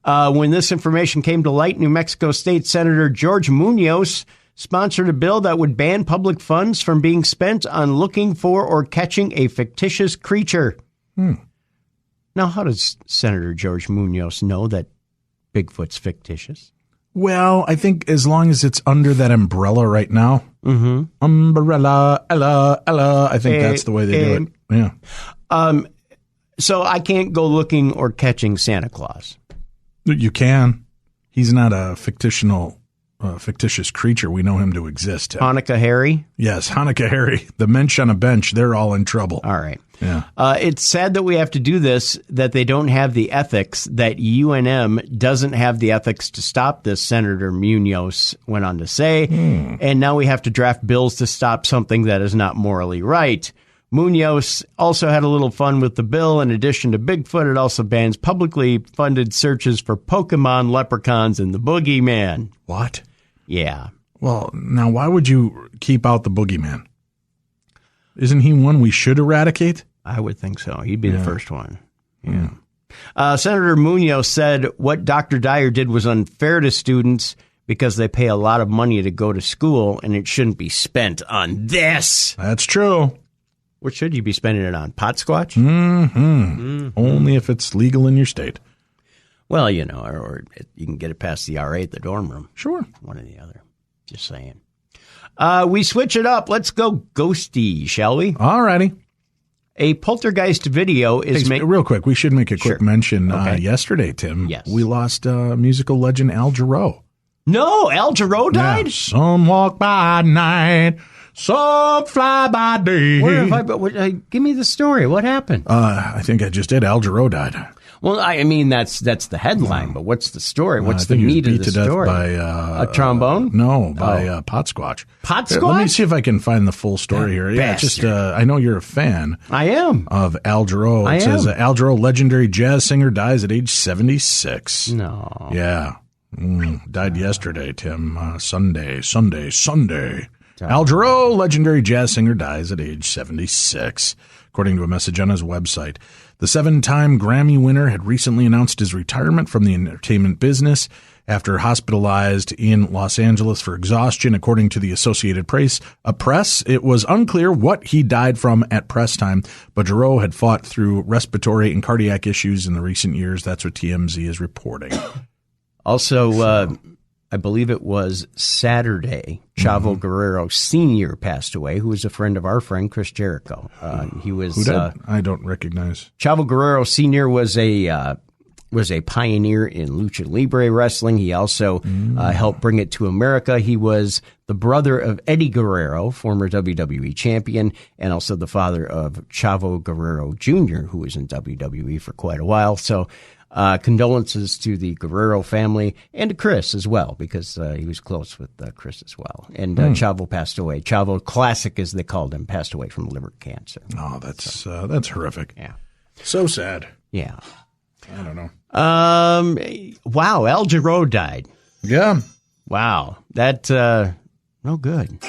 When this information came to light, New Mexico State Senator George Munoz sponsored a bill that would ban public funds from being spent on looking for or catching a fictitious creature. Now, how does Senator George Munoz know that Bigfoot's fictitious? Well, I think as long as it's under that umbrella right now, umbrella, Ella, I think that's the way they do it. Yeah. So I can't go looking or catching Santa Claus. You can. He's not a fictitious creature. We know him to exist. Hanukkah Harry? Yes, Hanukkah Harry. The mensch on a bench, they're all in trouble. All right. Yeah. It's sad that we have to do this, that they don't have the ethics, that UNM doesn't have the ethics to stop this, Senator Munoz went on to say. And now we have to draft bills to stop something that is not morally right. Munoz also had a little fun with the bill. In addition to Bigfoot, it also bans publicly funded searches for Pokemon, leprechauns, and the boogeyman. What? Yeah. Well, now why would you keep out the boogeyman? Isn't he one we should eradicate? I would think so. He'd be the first one. Yeah. Senator Munoz said what Dr. Dyer did was unfair to students because they pay a lot of money to go to school, and it shouldn't be spent on this. That's true. What should you be spending it on? Pot squatch? Only if it's legal in your state. Well, or you can get it past the RA at the dorm room. Sure. One or the other. Just saying. We switch it up. Let's go ghosty, shall we? All righty. A poltergeist video is real quick, we should make a quick mention. Okay. Yesterday, Tim, yes, we lost musical legend Al Jarreau. No, Al Jarreau died? Yeah. Some walk by night, some fly by day. Where have give me the story. What happened? I think I just did. Al Jarreau died. Well, I mean, that's the headline, but what's the story? What's the meat of the story? By a trombone? No, by pot squatch. Pot squatch? Let me see if I can find the full story here. Yeah, just I know you're a fan. I am. Of Al Jarreau. It says Al Jarreau, legendary jazz singer, dies at age 76. No. Yeah. Died yesterday, Tim. Sunday. Al Jarreau, legendary jazz singer, dies at age 76, according to a message on his website. The 7-time Grammy winner had recently announced his retirement from the entertainment business after hospitalized in Los Angeles for exhaustion, according to the Associated Press. It was unclear what he died from at press time, but Jarreau had fought through respiratory and cardiac issues in the recent years. That's what TMZ is reporting. Also, I believe it was Saturday, Chavo Guerrero Sr. passed away, who was a friend of our friend Chris Jericho. He was who died? I don't recognize. Chavo Guerrero Sr. was a pioneer in lucha libre wrestling. He also helped bring it to America. He was the brother of Eddie Guerrero, former WWE champion, and also the father of Chavo Guerrero Jr., who was in WWE for quite a while. So condolences to the Guerrero family and to Chris as well, because he was close with Chris as well. And Chavo passed away. Chavo Classic, as they called him, passed away from liver cancer. Oh, that's horrific. Yeah. So sad. Yeah. I don't know. Wow, Al Jarreau died. Yeah. Wow. That no good.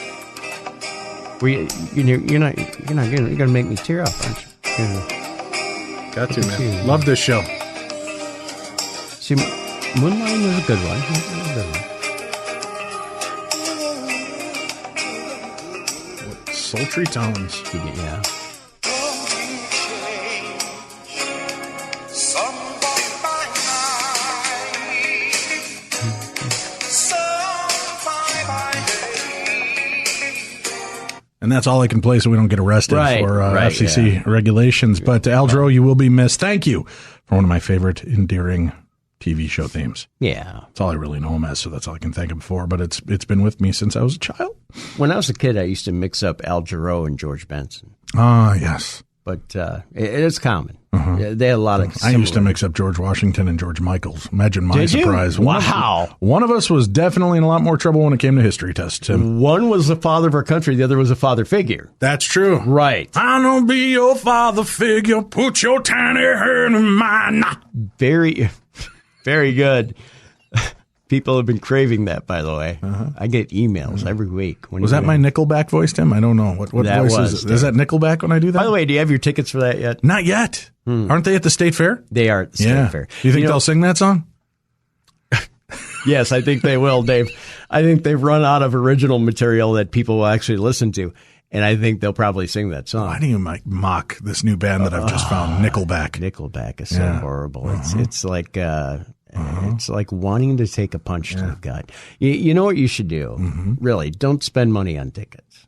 You're gonna make me tear up, aren't you? Got to, man. Love this show. See, Moonlight was a good one. What sultry tones. Yeah. And that's all I can play so we don't get arrested for FCC regulations. But Al Jarreau, you will be missed. Thank you for one of my favorite endearing TV show themes. Yeah. That's all I really know him as, so that's all I can thank him for. But it's been with me since I was a child. When I was a kid, I used to mix up Al Jarreau and George Benson. Ah, yes. But it's common. They had a lot of I used to mix up George Washington and George Michaels. Imagine my surprise. Wow. One of us was definitely in a lot more trouble when it came to history tests, Tim. One was the father of our country. The other was a father figure. That's true. Right. I'm going to be your father figure. Put your tiny hand in mine. Very, very good. People have been craving that, by the way. I get emails every week. Was that my Nickelback voice, Tim? I don't know. What voice is it? Is that Nickelback when I do that? By the way, do you have your tickets for that yet? Not yet. Aren't they at the State Fair? They are at the State Fair. Do you think they'll sing that song? Yes, I think they will, Dave. I think they've run out of original material that people will actually listen to. And I think they'll probably sing that song. Why do you mock this new band that I've just found, Nickelback? Nickelback is so horrible. It's like... It's like wanting to take a punch to the gut. You know what you should do? Really, don't spend money on tickets.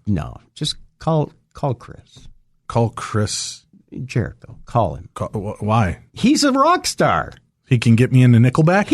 No. Just call Chris. Call Chris Jericho. Call him. Why? He's a rock star. He can get me into Nickelback?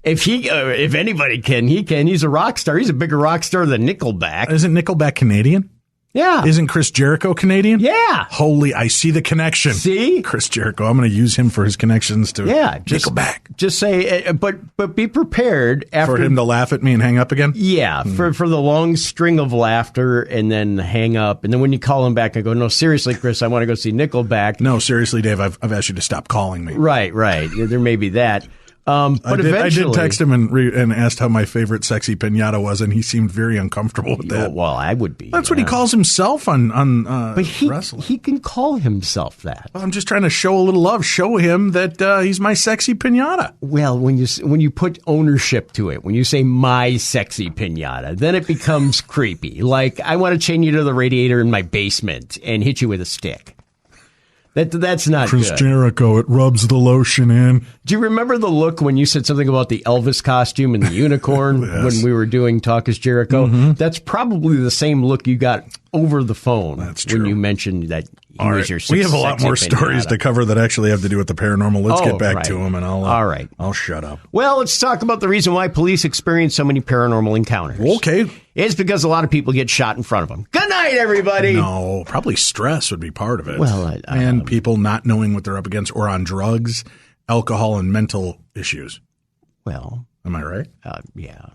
If anybody can, he can. He's a rock star. He's a bigger rock star than Nickelback. Isn't Nickelback Canadian? Yeah. Isn't Chris Jericho Canadian? Yeah. Holy, I see the connection. See? Chris Jericho. I'm going to use him for his connections to Nickelback. Just say, but be prepared for him to laugh at me and hang up again? Yeah, for the long string of laughter and then hang up. And then when you call him back, I go, no, seriously, Chris, I want to go see Nickelback. No, seriously, Dave, I've asked you to stop calling me. Right. There may be that. But I did text him and asked how my favorite sexy pinata was, and he seemed very uncomfortable with that. Well, I would be. That's what he calls himself on but wrestling. He can call himself that. I'm just trying to show a little love, show him that he's my sexy pinata. Well, when you put ownership to it, when you say my sexy pinata, then it becomes creepy. Like, I want to chain you to the radiator in my basement and hit you with a stick. That's not Chris good. Jericho, it rubs the lotion in. Do you remember the look when you said something about the Elvis costume and the unicorn Yes. when we were doing Talk is Jericho? Mm-hmm. That's probably the same look you got over the phone. That's true. When you mentioned that he was your We have a lot more sexy stories pinata. to cover that actually have to do with the paranormal. Let's get back right. to them, and All right. I'll shut up. Well, let's talk about the reason why police experience so many paranormal encounters. Okay. It's because a lot of people get shot in front of them. Good night, everybody. No, probably stress would be part of it. Well, and people not knowing what they're up against, or on drugs, alcohol, and mental issues. Well, Am I right? yeah,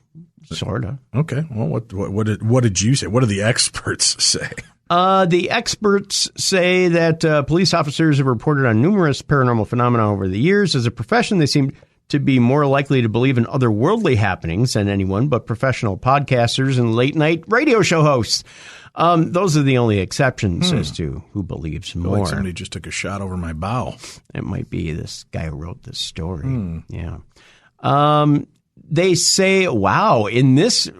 sort of. Okay. Well, what did you say? What do the experts say? The experts say that police officers have reported on numerous paranormal phenomena over the years. As a profession, they seem to be more likely to believe in otherworldly happenings than anyone but professional podcasters and late-night radio show hosts. Those are the only exceptions as to who believes I feel more. like somebody just took a shot over my bow. It might be this guy who wrote this story. Yeah. They say, wow, I'm Share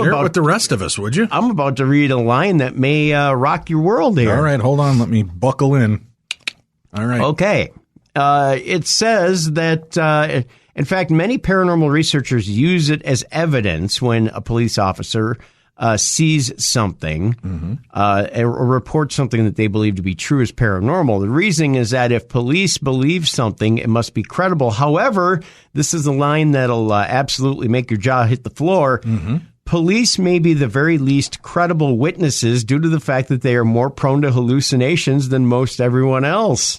it about with the rest of us, would you? I'm about to read a line that may rock your world here. All right, hold on. Let me buckle in. All right. Okay. It says that, in fact, many paranormal researchers use it as evidence when a police officer sees something or reports something that they believe to be true as paranormal. The reasoning is that if police believe something, it must be credible. However, this is a line that'll absolutely make your jaw hit the floor. Police may be the very least credible witnesses due to the fact that they are more prone to hallucinations than most everyone else.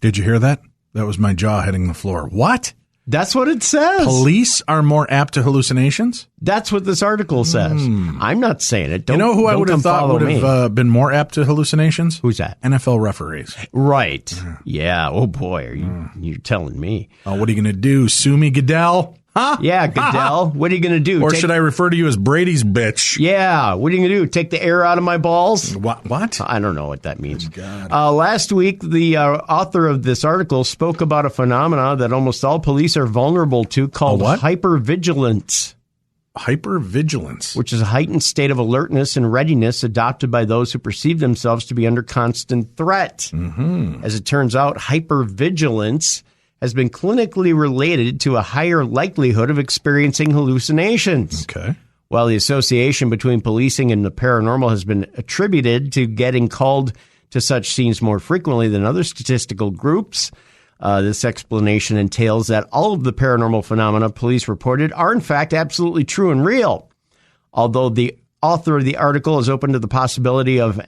Did you hear that? That was my jaw hitting the floor. What? That's what it says. Police are more apt to hallucinations? That's what this article says. I'm not saying it. You know who I would have thought would have been more apt to hallucinations? Who's that? NFL referees. Right. Yeah. Oh, boy. You're telling me. Oh, what are you going to do? Sue me, Goodell? Huh? Yeah, Goodell. What are you going to do? Or should I refer to you as Brady's bitch? Yeah. What are you going to do? Take the air out of my balls? What? I don't know what that means. God. Last week, the author of this article spoke about a phenomena that almost all police are vulnerable to called hypervigilance. Hypervigilance. Which is a heightened state of alertness and readiness adopted by those who perceive themselves to be under constant threat. As it turns out, hypervigilance has been clinically related to a higher likelihood of experiencing hallucinations. Okay. While the association between policing and the paranormal has been attributed to getting called to such scenes more frequently than other statistical groups, this explanation entails that all of the paranormal phenomena police reported are in fact absolutely true and real. Although the author of the article is open to the possibility of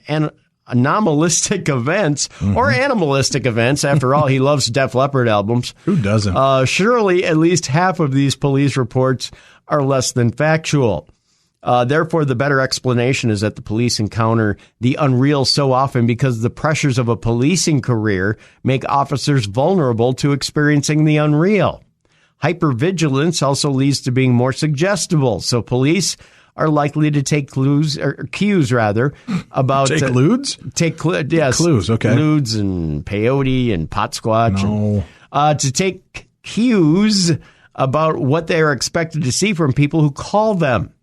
anomalistic events or animalistic events. After all, he loves Def Leppard albums. Who doesn't? Surely at least half of these police reports are less than factual. Therefore, the better explanation is that the police encounter the unreal so often because the pressures of a policing career make officers vulnerable to experiencing the unreal. Hypervigilance also leads to being more suggestible, so police are likely to take cues about Take lewds? Yes, clues. Okay, lewds and peyote and pot squatch. No. To take cues about what they are expected to see from people who call them.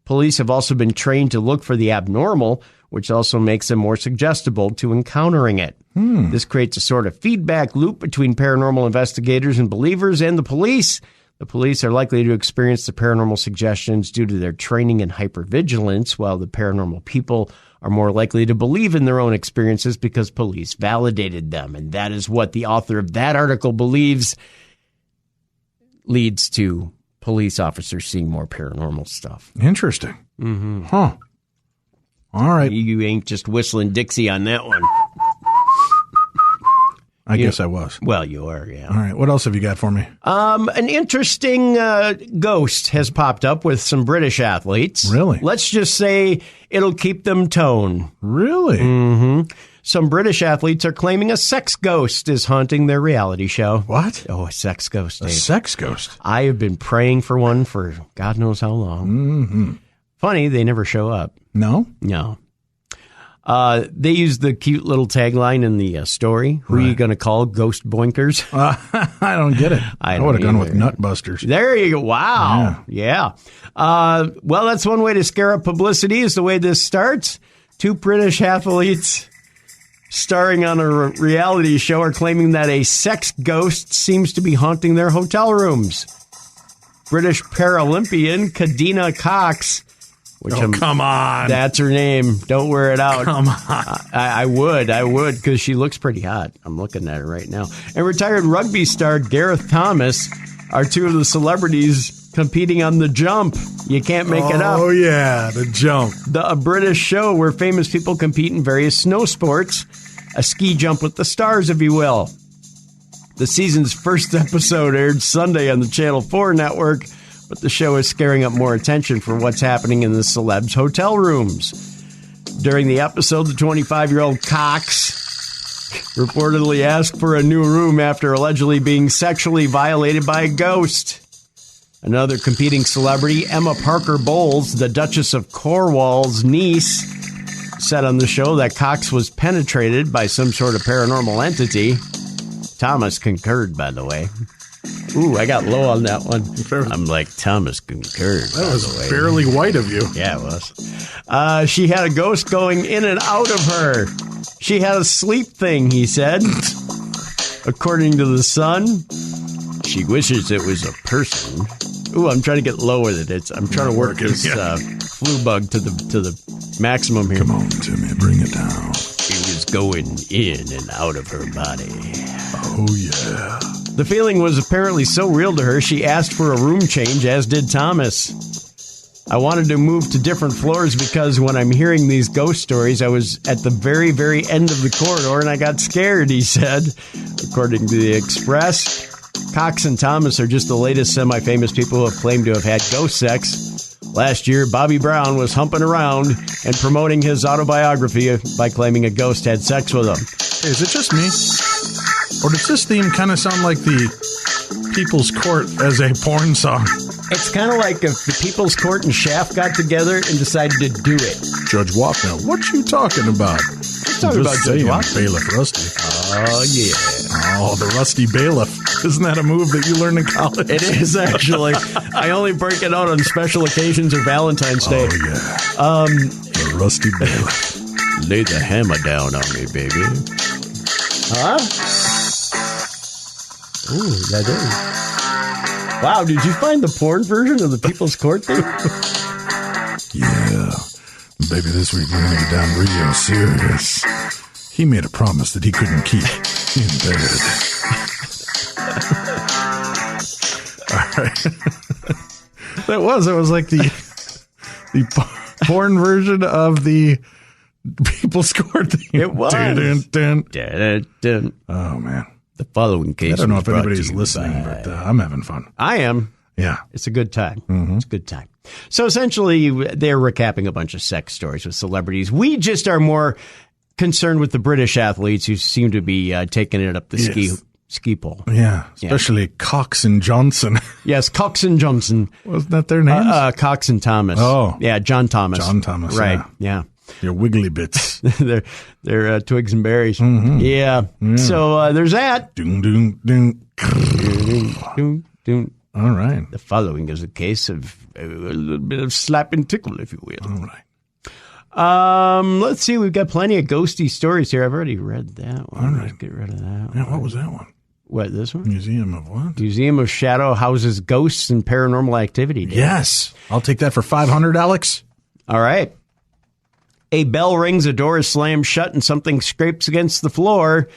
Police have also been trained to look for the abnormal, which also makes them more suggestible to encountering it. This creates a sort of feedback loop between paranormal investigators and believers and the police. The police are likely to experience the paranormal suggestions due to their training in hypervigilance, while the paranormal people are more likely to believe in their own experiences because police validated them. And that is what the author of that article believes leads to police officers seeing more paranormal stuff. Interesting. Huh. All right. You ain't just whistling Dixie on that one. I guess I was. Well, you are, yeah. All right. What else have you got for me? An interesting ghost has popped up with some British athletes. Really? Let's just say it'll keep them toned. Really? Some British athletes are claiming a sex ghost is haunting their reality show. What? Oh, a sex ghost, Dave. A sex ghost? I have been praying for one for God knows how long. Mm-hmm. Funny, they never show up. No? No. They use the cute little tagline in the story. Who are you going to call? Ghost boinkers? I don't get it. I would have gone with nutbusters. There you go. Wow. Yeah. Well, that's one way to scare up publicity is the way this starts. 2 British athletes starring on a reality show are claiming that a sex ghost seems to be haunting their hotel rooms. British Paralympian Kadina Cox, come on. That's her name. Don't wear it out. Come on. I would, because she looks pretty hot. I'm looking at her right now. And retired rugby star Gareth Thomas are 2 of the celebrities competing on the jump. You can't make it up. Oh, yeah, the jump. A British show where famous people compete in various snow sports. A ski jump with the stars, if you will. The season's first episode aired Sunday on the Channel 4 network, but the show is scaring up more attention for what's happening in the celebs' hotel rooms. During the episode, the 25-year-old Cox reportedly asked for a new room after allegedly being sexually violated by a ghost. Another competing celebrity, Emma Parker Bowles, the Duchess of Cornwall's niece, said on the show that Cox was penetrated by some sort of paranormal entity. Thomas concurred, by the way. Ooh, I got low on that one. I'm like, Thomas concurred. That was barely white of you. Yeah, it was. She had a ghost going in and out of her. She had a sleep thing, he said. According to The Sun, she wishes it was a person. Ooh, I'm trying to get low with it. I'm trying to work this flu bug to the maximum here. Come on, Timmy, bring it down. It was going in and out of her body. Oh, yeah. The feeling was apparently so real to her, she asked for a room change, as did Thomas. I wanted to move to different floors because when I'm hearing these ghost stories, I was at the very, very end of the corridor and I got scared, he said. According to the Express, Cox and Thomas are just the latest semi-famous people who have claimed to have had ghost sex. Last year, Bobby Brown was humping around and promoting his autobiography by claiming a ghost had sex with him. Hey, is it just me? Or does this theme kind of sound like the People's Court as a porn song? It's kind of like if the People's Court and Shaft got together and decided to do it. Judge Wapner, what you talking about? Talking about Judge Wapner. Bailiff Rusty. Oh, yeah. Oh, the Rusty Bailiff. Isn't that a move that you learned in college? It is, actually. I only break it out on special occasions or Valentine's Day. Oh, yeah. The Rusty Bailiff. Lay the hammer down on me, baby. Huh? Ooh, that is. Wow, did you find the porn version of the People's Court thing? Yeah. Baby, this week we're going to get down real serious. He made a promise that he couldn't keep in bed. All right. It was like the porn version of the People's Court thing. It was. Dun, dun, dun. Oh, man. The following case. I don't know if anybody's listening, but I'm having fun. I am. Yeah. It's a good time. Mm-hmm. It's a good time. So essentially, they're recapping a bunch of sex stories with celebrities. We just are more concerned with the British athletes who seem to be taking it up the ski pole. Yeah, especially Cox and Johnson. Yes, Cox and Johnson. Wasn't that their names? Cox and Thomas. Oh. Yeah, John Thomas. John Thomas, right, yeah. Your wiggly bits. they're twigs and berries. Mm-hmm. Yeah. So there's that. Doom, doom, doom. Doom, doom. All right. The following is a case of a little bit of slap and tickle, if you will. All right. Let's see. We've got plenty of ghosty stories here. I've already read that one. All right. Let's get rid of that one. Yeah, what was that one? What, this one? Museum of what? Museum of Shadow houses ghosts and paranormal activity. Yes. I'll take that for $500, Alex. All right. A bell rings, a door is slammed shut, and something scrapes against the floor.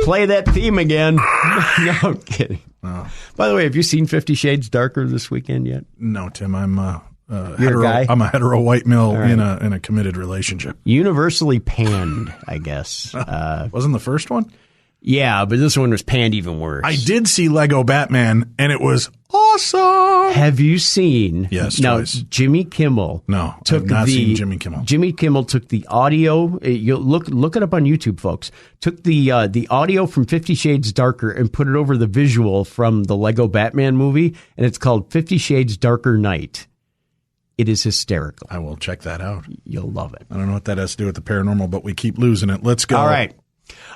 Play that theme again. No, I'm kidding. Oh. By the way, have you seen 50 Shades Darker this weekend yet? No, Tim. I'm You're a guy? I'm a hetero white male in a committed relationship. Universally panned, I guess. Wasn't the first one? Yeah, but this one was panned even worse. I did see Lego Batman, and it was awesome. Have you seen? Yes, now, twice. Jimmy Kimmel. No, I've not seen Jimmy Kimmel. Jimmy Kimmel took the audio. You look it up on YouTube, folks. Took the audio from 50 Shades Darker and put it over the visual from the Lego Batman movie, and it's called 50 Shades Darker Night. It is hysterical. I will check that out. You'll love it. I don't know what that has to do with the paranormal, but we keep losing it. Let's go. All right.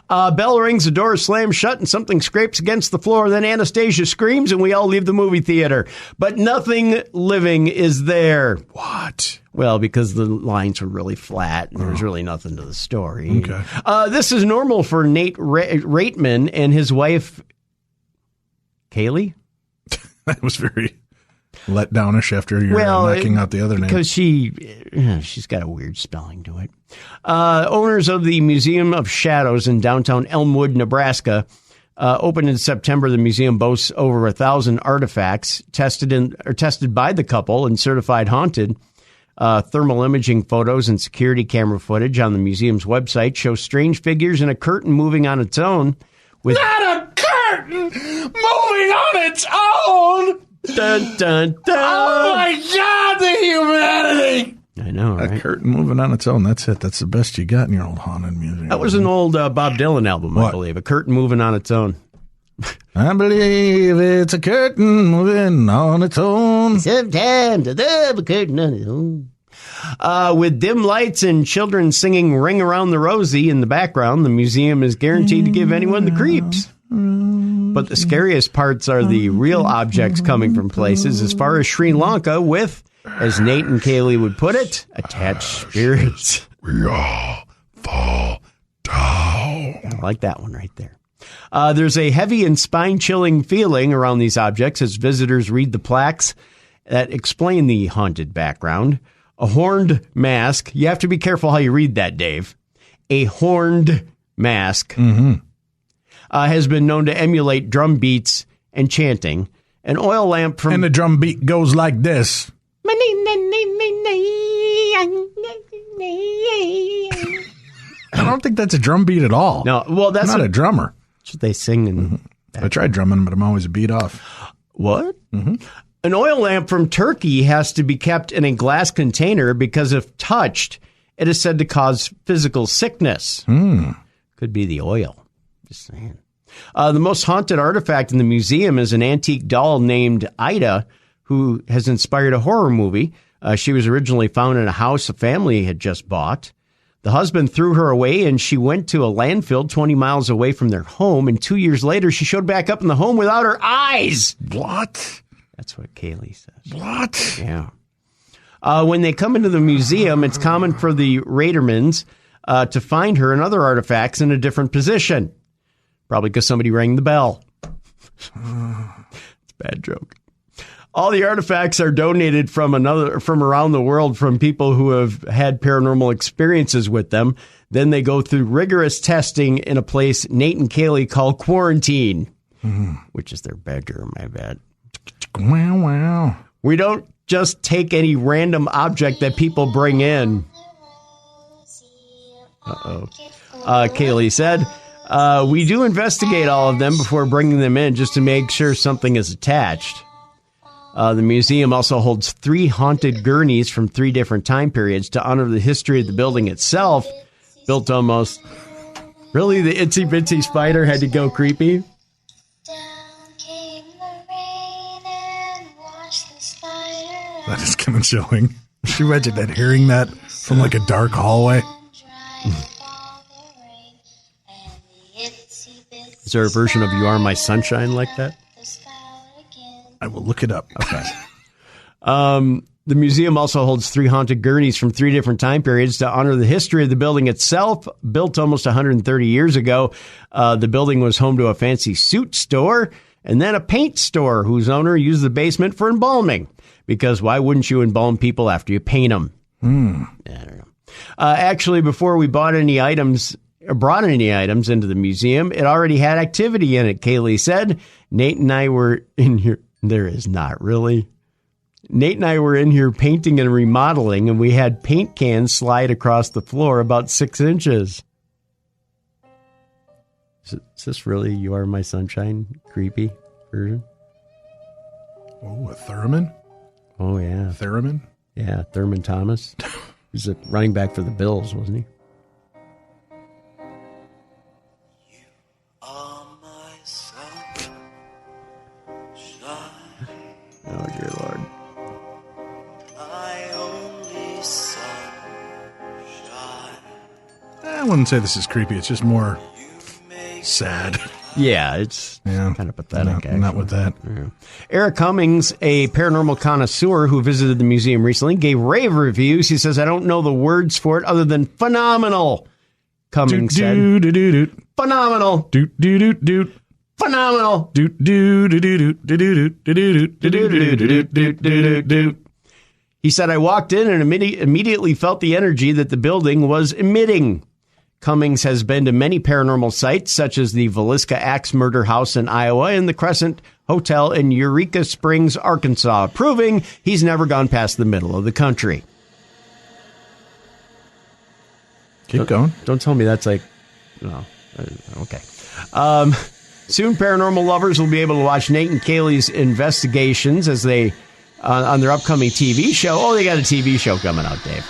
Bell rings, the door slams shut, and something scrapes against the floor. Then Anastasia screams, and we all leave the movie theater. But nothing living is there. What? Well, because the lines were really flat, and there's really nothing to the story. Okay. This is normal for Nate Reitman and his wife, Kaylee. That was very let downish after you're knocking out the other name. Because she's got a weird spelling to it. Owners of the Museum of Shadows in downtown Elmwood, Nebraska, opened in September. The museum boasts over 1,000 artifacts tested by the couple and certified haunted. Thermal imaging photos and security camera footage on the museum's website show strange figures and a curtain moving on its own. Not a curtain moving on its own! Dun, dun, dun. Oh my God, the humanity! I know, right? A curtain moving on its own. That's it. That's the best you got in your old haunted museum. That was an old Bob Dylan album, I believe. A curtain moving on its own. I believe it's a curtain moving on its own. Sometimes I love a curtain on its own. With dim lights and children singing Ring Around the Rosie in the background, the museum is guaranteed to give anyone the creeps. But the scariest parts are the real objects coming from places as far as Sri Lanka with, as Nate and Kaylee would put it, attached spirits. We all fall down. I like that one right there. There's a heavy and spine-chilling feeling around these objects as visitors read the plaques that explain the haunted background. A horned mask. You have to be careful how you read that, Dave. A horned mask has been known to emulate drum beats and chanting. An oil lamp from... And the drum beat goes like this. I don't think that's a drum beat at all. No, well, that's not a drummer. That's what they sing. And I tried drumming, but I'm always a beat off. What? An oil lamp from Turkey has to be kept in a glass container because if touched, it is said to cause physical sickness. Could be the oil. Just saying. The most haunted artifact in the museum is an antique doll named Ida, who has inspired a horror movie. She was originally found in a house a family had just bought. The husband threw her away, and she went to a landfill 20 miles away from their home. And 2 years later, she showed back up in the home without her eyes. What? That's what Kaylee says. What? Yeah. When they come into the museum, it's common for the Radermans to find her and other artifacts in a different position. Probably because somebody rang the bell. It's a bad joke. All the artifacts are donated from around the world from people who have had paranormal experiences with them. Then they go through rigorous testing in a place Nate and Kaylee call quarantine, which is their bedroom, I bet. Wow, wow. We don't just take any random object that people bring in. Kaylee said. We do investigate all of them before bringing them in just to make sure something is attached. The museum also holds 3 haunted gurneys from 3 different time periods to honor the history of the building itself. Built almost... Really? The itsy bitsy spider had to go creepy? That is kind of chilling. Can you imagine that, hearing that from like a dark hallway? Is there a version of You Are My Sunshine like that? I will look it up. Okay. The museum also holds 3 haunted gurneys from 3 different time periods to honor the history of the building itself. Built almost 130 years ago, the building was home to a fancy suit store and then a paint store whose owner used the basement for embalming. Because why wouldn't you embalm people after you paint them? I don't know. Actually, before we brought any items into the museum, it already had activity in it, Kaylee said. Nate and I were in here. There is not really. Nate and I were in here painting and remodeling, and we had paint cans slide across the floor about 6 inches. Is this really You Are My Sunshine creepy version? Oh, a theremin? Oh, yeah. Theremin? Yeah, Thurman Thomas. He's a running back for the Bills, wasn't he? Oh, dear Lord. I wouldn't say this is creepy. It's just more sad. Yeah, it's kind of pathetic, actually. Not with that. Yeah. Eric Cummings, a paranormal connoisseur who visited the museum recently, gave rave reviews. He says, I don't know the words for it other than phenomenal. Cummings said, phenomenal. Phenomenal. He said, I walked in and immediately felt the energy that the building was emitting. Cummings has been to many paranormal sites, such as the Villisca Axe Murder House in Iowa and the Crescent Hotel in Eureka Springs, Arkansas, proving he's never gone past the middle of the country. Keep going. Don't tell me that's like, no, okay. Soon, paranormal lovers will be able to watch Nate and Kaylee's investigations as they on their upcoming TV show. Oh, they got a TV show coming out, Dave.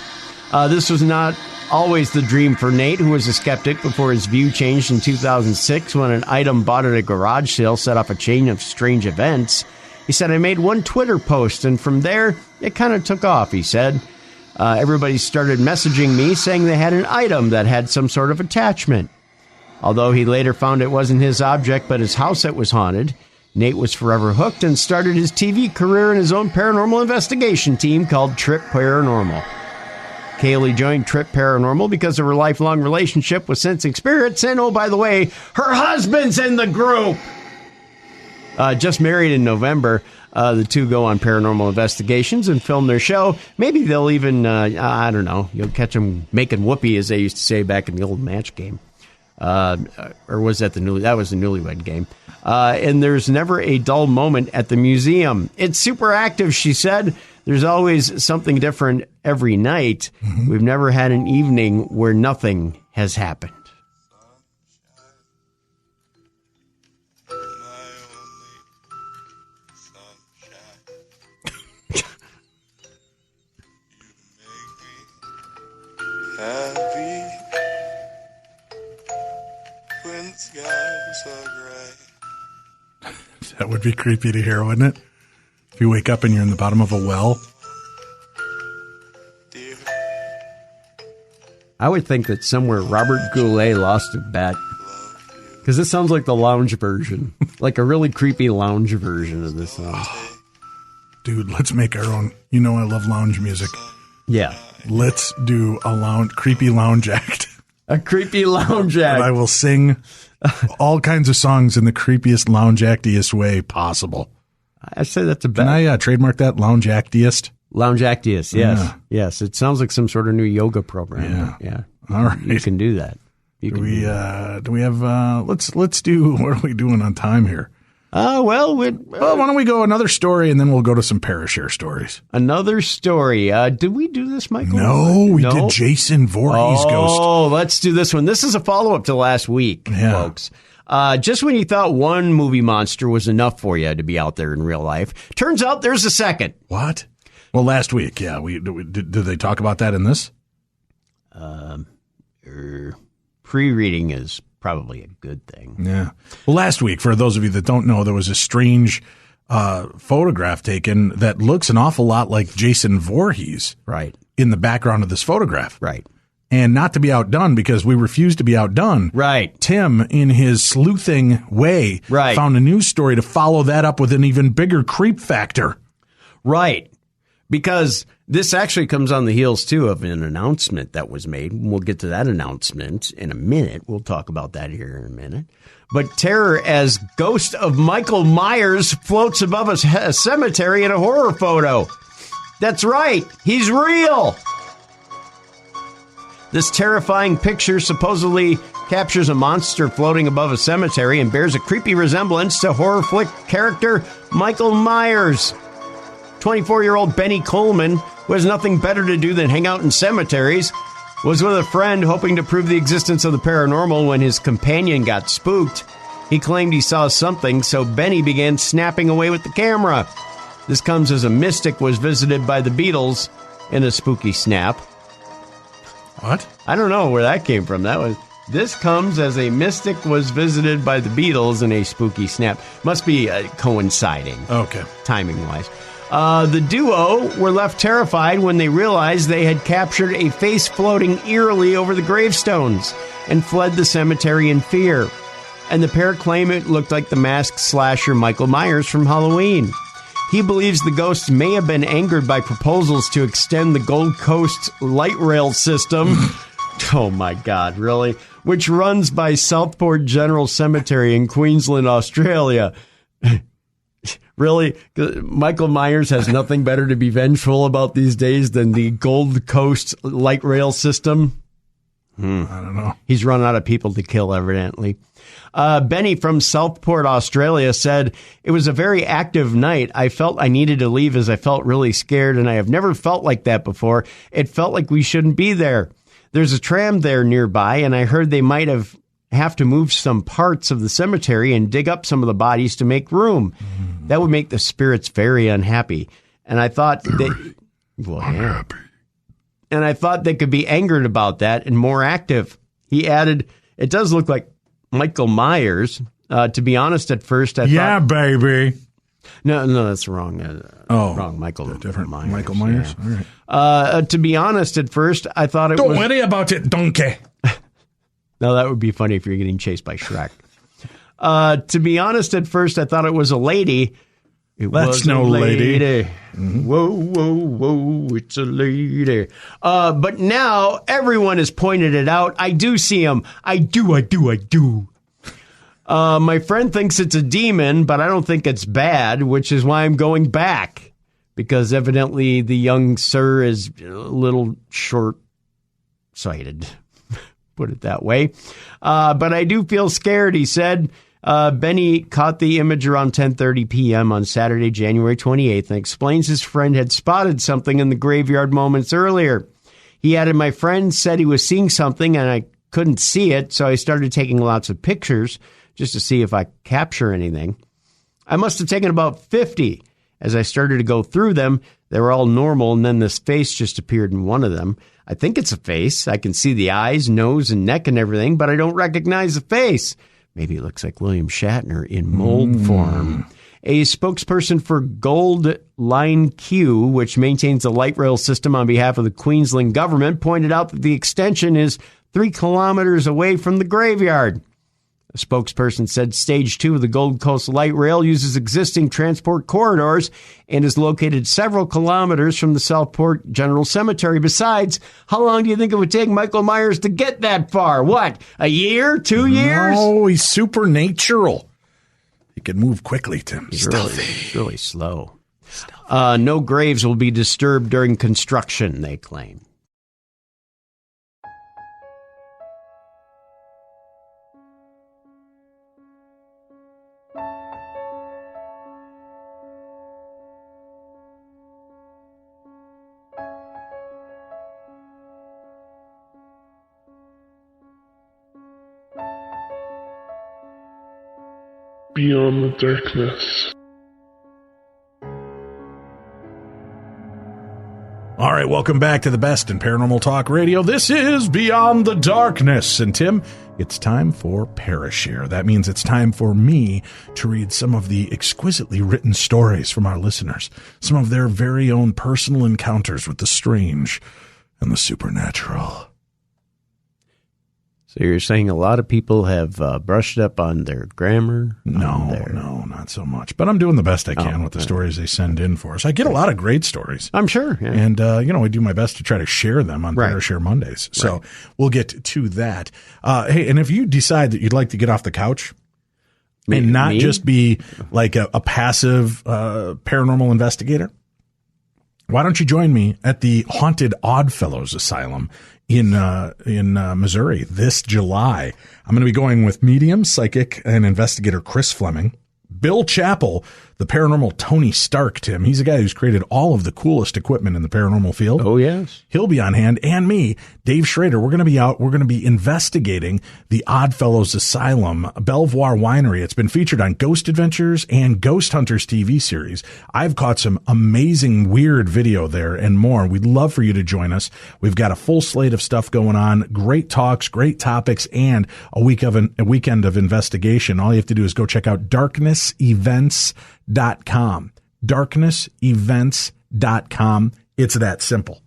This was not always the dream for Nate, who was a skeptic before his view changed in 2006 when an item bought at a garage sale set off a chain of strange events. He said, I made one Twitter post, and from there, it kind of took off, he said. Everybody started messaging me saying they had an item that had some sort of attachment. Although he later found it wasn't his object, but his house that was haunted, Nate was forever hooked and started his TV career in his own paranormal investigation team called Trip Paranormal. Kaylee joined Trip Paranormal because of her lifelong relationship with sensing spirits, and oh, by the way, her husband's in the group! Just married in November, the two go on paranormal investigations and film their show. Maybe they'll even, I don't know, you'll catch them making whoopee, as they used to say back in the old Match game. Or was that that was the Newlywed Game. And there's never a dull moment at the museum. It's super active, she said. There's always something different every night. Mm-hmm. We've never had an evening where nothing has happened. Happy when skies are gray. That would be creepy to hear, wouldn't it? If you wake up and you're in the bottom of a well. Dear. I would think that somewhere Robert Goulet lost a bet. Because this sounds like the lounge version. Like a really creepy lounge version of this song. Dude, let's make our own. You know I love lounge music. Yeah. Let's do a creepy lounge act. A creepy lounge act. And I will sing all kinds of songs in the creepiest lounge actiest way possible. I say that's a bet. Can I trademark that, lounge actiest? Lounge actiest, yes. Yeah. Yes, it sounds like some sort of new yoga program. Yeah. All right. You can do that. Do we have, let's do, what are we doing on time here? Well, why don't we go another story and then we'll go to some Parashare stories. Another story. Did we do this, Michael? No, we did Jason Voorhees Ghost. Oh, let's do this one. This is a follow-up to last week, folks. Just when you thought one movie monster was enough for you to be out there in real life, turns out there's a second. What? Well, last week, yeah. Did they talk about that in this? Pre-reading is probably a good thing. Yeah. Well, last week, for those of you that don't know, there was a strange photograph taken that looks an awful lot like Jason Voorhees. Right. In the background of this photograph. Right. And not to be outdone, because we refuse to be outdone. Right. Tim, in his sleuthing way, found a news story to follow that up with an even bigger creep factor. Right. Because this actually comes on the heels, too, of an announcement that was made. We'll get to that announcement in a minute. We'll talk about that here in a minute. But terror as ghost of Michael Myers floats above a cemetery in a horror photo. That's right. He's real. This terrifying picture supposedly captures a monster floating above a cemetery and bears a creepy resemblance to horror flick character Michael Myers. 24-year-old Benny Coleman, who has nothing better to do than hang out in cemeteries, was with a friend hoping to prove the existence of the paranormal when his companion got spooked. He claimed he saw something, so Benny began snapping away with the camera. This comes as a mystic was visited by the Beatles in a spooky snap. What? I don't know where that came from. This comes as a mystic was visited by the Beatles in a spooky snap. Must be coinciding. Okay. Timing-wise. The duo were left terrified when they realized they had captured a face floating eerily over the gravestones and fled the cemetery in fear. And the pair claim it looked like the masked slasher Michael Myers from Halloween. He believes the ghosts may have been angered by proposals to extend the Gold Coast light rail system. Oh my God, really? Which runs by Southport General Cemetery in Queensland, Australia. Really? Michael Myers has nothing better to be vengeful about these days than the Gold Coast light rail system? I don't know. He's run out of people to kill, evidently. Benny from Southport, Australia said, "It was a very active night. I felt I needed to leave as I felt really scared, and I have never felt like that before. It felt like we shouldn't be there. There's a tram there nearby, and I heard they might have to move some parts of the cemetery and dig up some of the bodies to make room. That would make the spirits very unhappy. And I thought Unhappy. And I thought they could be angered about that and more active." He added, "It does look like Michael Myers. To be honest, at first I thought..." baby. No, that's wrong. Wrong. Michael Different Myers. Michael Myers. Yeah. All right. To be honest, at first I thought it was... Don't worry about it, donkey. No, that would be funny if you're getting chased by Shrek. To be honest, at first I thought it was a lady. It That's was no a lady. Mm-hmm. Whoa, whoa, whoa, it's a lady. But now everyone has pointed it out. I do see him. I do. My friend thinks it's a demon, but I don't think it's bad, which is why I'm going back. Because evidently the young sir is a little short-sighted. Put it that way. But I do feel scared, he said. Benny caught the image around 10:30 p.m. on Saturday, January 28th, and explains his friend had spotted something in the graveyard moments earlier. He added, "My friend said he was seeing something, and I couldn't see it, so I started taking lots of pictures just to see if I capture anything. I must have taken about 50. As I started to go through them, they were all normal, and then this face just appeared in one of them. I think it's a face. I can see the eyes, nose, and neck and everything, but I don't recognize the face. Maybe it looks like William Shatner in mold form." A spokesperson for Gold Line Q, which maintains the light rail system on behalf of the Queensland government, pointed out that the extension is 3 kilometers away from the graveyard. A spokesperson said Stage 2 of the Gold Coast Light Rail uses existing transport corridors and is located several kilometers from the Southport General Cemetery. Besides, how long do you think it would take Michael Myers to get that far? What, a year, 2 years? Oh, he's supernatural. He can move quickly, Tim. He's really slow. No graves will be disturbed during construction, they claim. Beyond the darkness. All right, welcome back to the best in paranormal talk radio. This is Beyond the Darkness. And Tim, it's time for Parashare. That means it's time for me to read some of the exquisitely written stories from our listeners, some of their very own personal encounters with the strange and the supernatural. So you're saying a lot of people have brushed up on their grammar? No, not so much. But I'm doing the best I can with the stories they send in for us. I get a lot of great stories. I'm sure. Yeah. And, I do my best to try to share them on Parashare Mondays. So we'll get to that. Hey, and if you decide that you'd like to get off the couch and not just be like a passive paranormal investigator, why don't you join me at the Haunted Oddfellows Asylum in Missouri this July? I'm going to be going with medium, psychic, and investigator Chris Fleming, Bill Chappell, the paranormal Tony Stark, Tim. He's the guy who's created all of the coolest equipment in the paranormal field. Oh, yes. He'll be on hand, and me, Dave Schrader. We're going to be out. We're going to be investigating the Oddfellows Asylum, Belvoir Winery. It's been featured on Ghost Adventures and Ghost Hunters TV series. I've caught some amazing, weird video there and more. We'd love for you to join us. We've got a full slate of stuff going on, great talks, great topics, and a weekend of investigation. All you have to do is go check out darknessevents.com. darknessevents.com. It's that simple.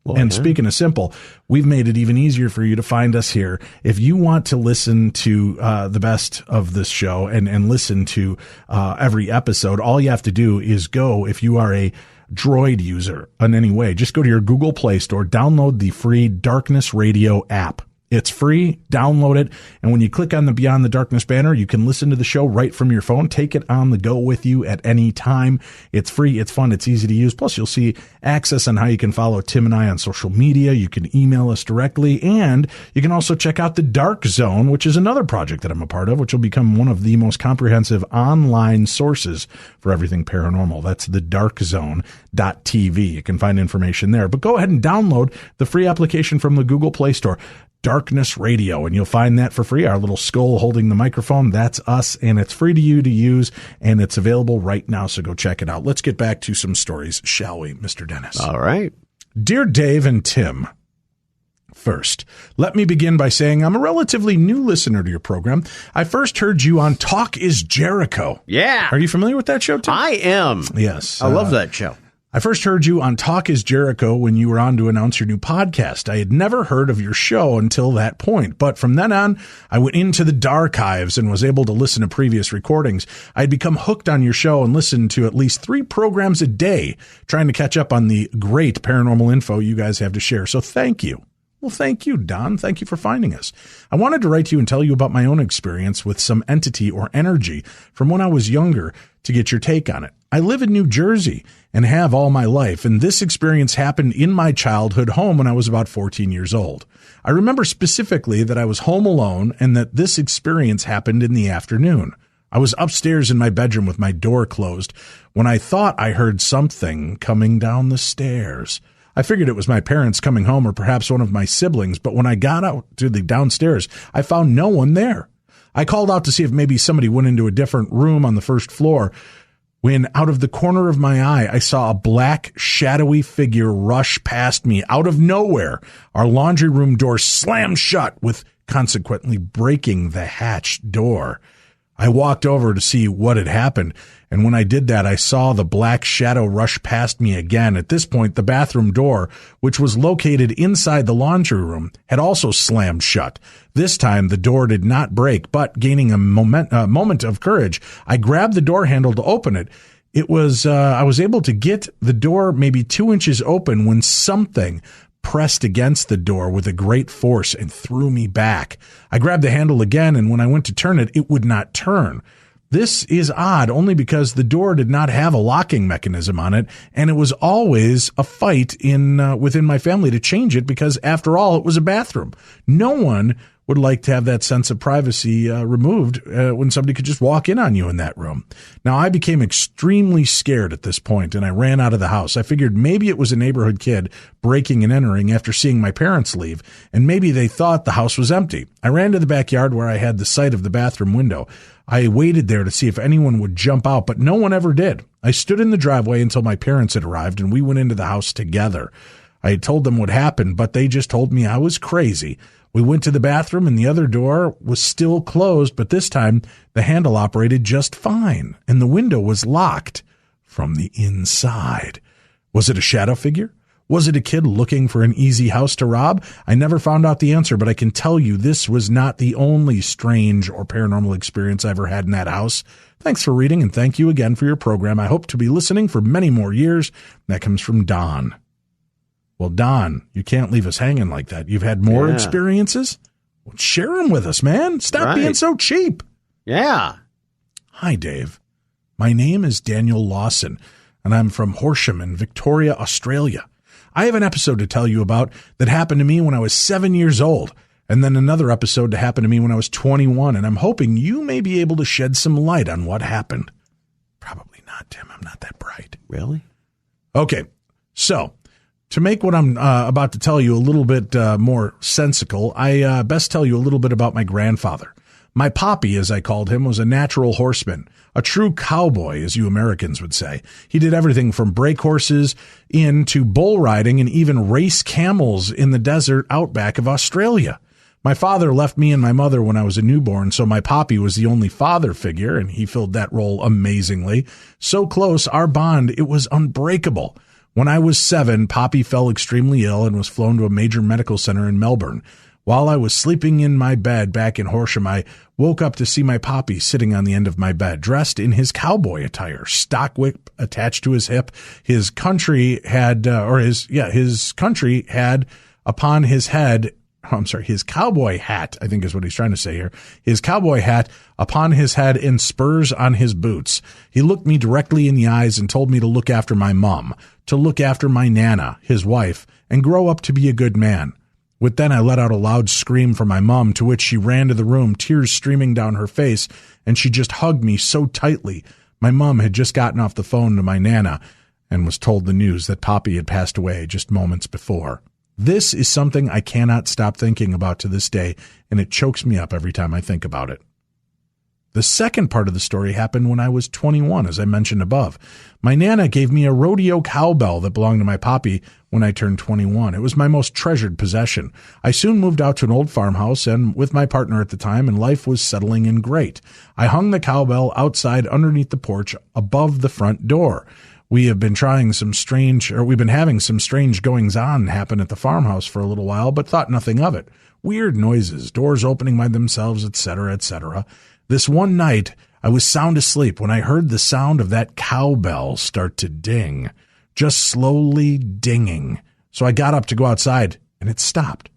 Well, and yeah. Speaking of simple, we've made it even easier for you to find us here. If you want to listen to the best of this show and listen to every episode, all you have to do is go, if you are a Droid user in any way, just go to your Google Play Store, download the free Darkness Radio app. It's free. Download it. And when you click on the Beyond the Darkness banner, you can listen to the show right from your phone. Take it on the go with you at any time. It's free. It's fun. It's easy to use. Plus, you'll see access on how you can follow Tim and I on social media. You can email us directly. And you can also check out the Dark Zone, which is another project that I'm a part of, which will become one of the most comprehensive online sources for everything paranormal. That's the darkzone.tv. You can find information there. But go ahead and download the free application from the Google Play Store. Darkness Radio, and you'll find that for free. Our little skull holding the microphone, that's us, and it's free to you to use, and it's available right now, so go check it out. Let's get back to some stories, shall we, Mr. Dennis? All right. Dear Dave and Tim, first, let me begin by saying I'm a relatively new listener to your program. I first heard you on Talk is Jericho. Yeah. Are you familiar with that show, Tim? I am. Yes. I love that show. I first heard you on Talk is Jericho when you were on to announce your new podcast. I had never heard of your show until that point, but from then on, I went into the darchives and was able to listen to previous recordings. I had become hooked on your show and listened to at least 3 programs a day, trying to catch up on the great paranormal info you guys have to share. So thank you. Well, thank you, Don. Thank you for finding us. I wanted to write to you and tell you about my own experience with some entity or energy from when I was younger to get your take on it. I live in New Jersey and have all my life, and this experience happened in my childhood home when I was about 14 years old. I remember specifically that I was home alone and that this experience happened in the afternoon. I was upstairs in my bedroom with my door closed when I thought I heard something coming down the stairs. I figured it was my parents coming home or perhaps one of my siblings, but when I got out to the downstairs, I found no one there. I called out to see if maybe somebody went into a different room on the first floor, when out of the corner of my eye, I saw a black, shadowy figure rush past me out of nowhere. Our laundry room door slammed shut, with consequently breaking the hatch door. I walked over to see what had happened, and when I did that, I saw the black shadow rush past me again. At this point, the bathroom door, which was located inside the laundry room, had also slammed shut. This time, the door did not break, but gaining a moment of courage, I grabbed the door handle to open it. I was able to get the door maybe 2 inches open when something pressed against the door with a great force and threw me back. I grabbed the handle again, and when I went to turn it, it would not turn. This is odd only because the door did not have a locking mechanism on it, and it was always a fight within my family to change it because, after all, it was a bathroom. No one would like to have that sense of privacy removed when somebody could just walk in on you in that room. Now, I became extremely scared at this point, and I ran out of the house. I figured maybe it was a neighborhood kid breaking and entering after seeing my parents leave, and maybe they thought the house was empty. I ran to the backyard where I had the sight of the bathroom window. I waited there to see if anyone would jump out, but no one ever did. I stood in the driveway until my parents had arrived, and we went into the house together. I had told them what happened, but they just told me I was crazy. We went to the bathroom, and the other door was still closed, but this time the handle operated just fine, and the window was locked from the inside. Was it a shadow figure? Was it a kid looking for an easy house to rob? I never found out the answer, but I can tell you this was not the only strange or paranormal experience I ever had in that house. Thanks for reading, and thank you again for your program. I hope to be listening for many more years. That comes from Don. Well, Don, you can't leave us hanging like that. You've had more experiences? Well, share them with us, man. Stop being so cheap. Yeah. Hi, Dave. My name is Daniel Lawson, and I'm from Horsham in Victoria, Australia. I have an episode to tell you about that happened to me when I was 7 years old, and then another episode to happen to me when I was 21, and I'm hoping you may be able to shed some light on what happened. Probably not, Tim. I'm not that bright. Really? Okay, so to make what I'm about to tell you a little bit more sensical, I best tell you a little bit about my grandfather. My poppy, as I called him, was a natural horseman, a true cowboy, as you Americans would say. He did everything from break horses into bull riding and even race camels in the desert outback of Australia. My father left me and my mother when I was a newborn, so my poppy was the only father figure, and he filled that role amazingly. So close, our bond, it was unbreakable. When I was 7, Poppy fell extremely ill and was flown to a major medical center in Melbourne. While I was sleeping in my bed back in Horsham, I woke up to see my Poppy sitting on the end of my bed, dressed in his cowboy attire, stock whip attached to his hip. His country had upon his head, his cowboy hat, I think is what he's trying to say here. His cowboy hat upon his head and spurs on his boots. He looked me directly in the eyes and told me to look after my mom, to look after my Nana, his wife, and grow up to be a good man. With then I let out a loud scream for my mom, to which she ran to the room, tears streaming down her face, and she just hugged me so tightly. My mom had just gotten off the phone to my Nana and was told the news that Poppy had passed away just moments before. This is something I cannot stop thinking about to this day, and it chokes me up every time I think about it. The second part of the story happened when I was 21, as I mentioned above. My Nana gave me a rodeo cowbell that belonged to my Poppy when I turned 21. It was my most treasured possession. I soon moved out to an old farmhouse and with my partner at the time, and life was settling in great. I hung the cowbell outside underneath the porch above the front door. We've been having some strange goings on happen at the farmhouse for a little while, but thought nothing of it. Weird noises, doors opening by themselves, etc., etc. This one night, I was sound asleep when I heard the sound of that cowbell start to ding, just slowly dinging. So I got up to go outside, and it stopped.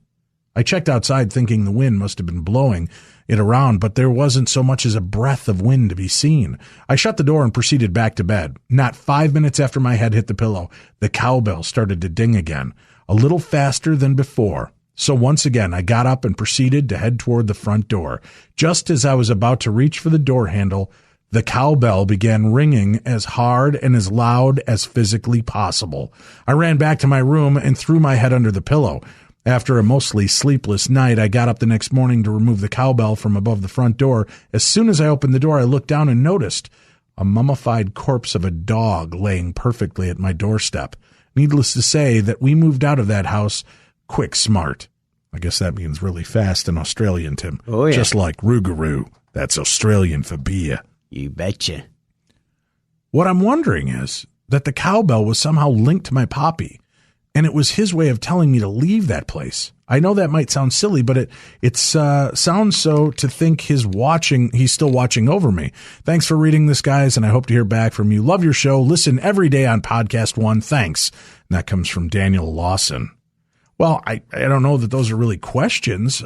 I checked outside thinking the wind must have been blowing it around, but there wasn't so much as a breath of wind to be seen. I shut the door and proceeded back to bed. Not 5 minutes after my head hit the pillow, the cowbell started to ding again, a little faster than before. So once again, I got up and proceeded to head toward the front door. Just as I was about to reach for the door handle, the cowbell began ringing as hard and as loud as physically possible. I ran back to my room and threw my head under the pillow. After a mostly sleepless night, I got up the next morning to remove the cowbell from above the front door. As soon as I opened the door, I looked down and noticed a mummified corpse of a dog laying perfectly at my doorstep. Needless to say that we moved out of that house quick smart. I guess that means really fast in Australian, Tim. Oh, yeah. Just like Rougarou. That's Australian for beer. You betcha. What I'm wondering is that the cowbell was somehow linked to my Poppy, and it was his way of telling me to leave that place. I know that might sound silly, but it sounds so to think he's still watching over me. Thanks for reading this, guys, and I hope to hear back from you. Love your show. Listen every day on Podcast One. Thanks. And that comes from Daniel Lawson. Well, I don't know that those are really questions.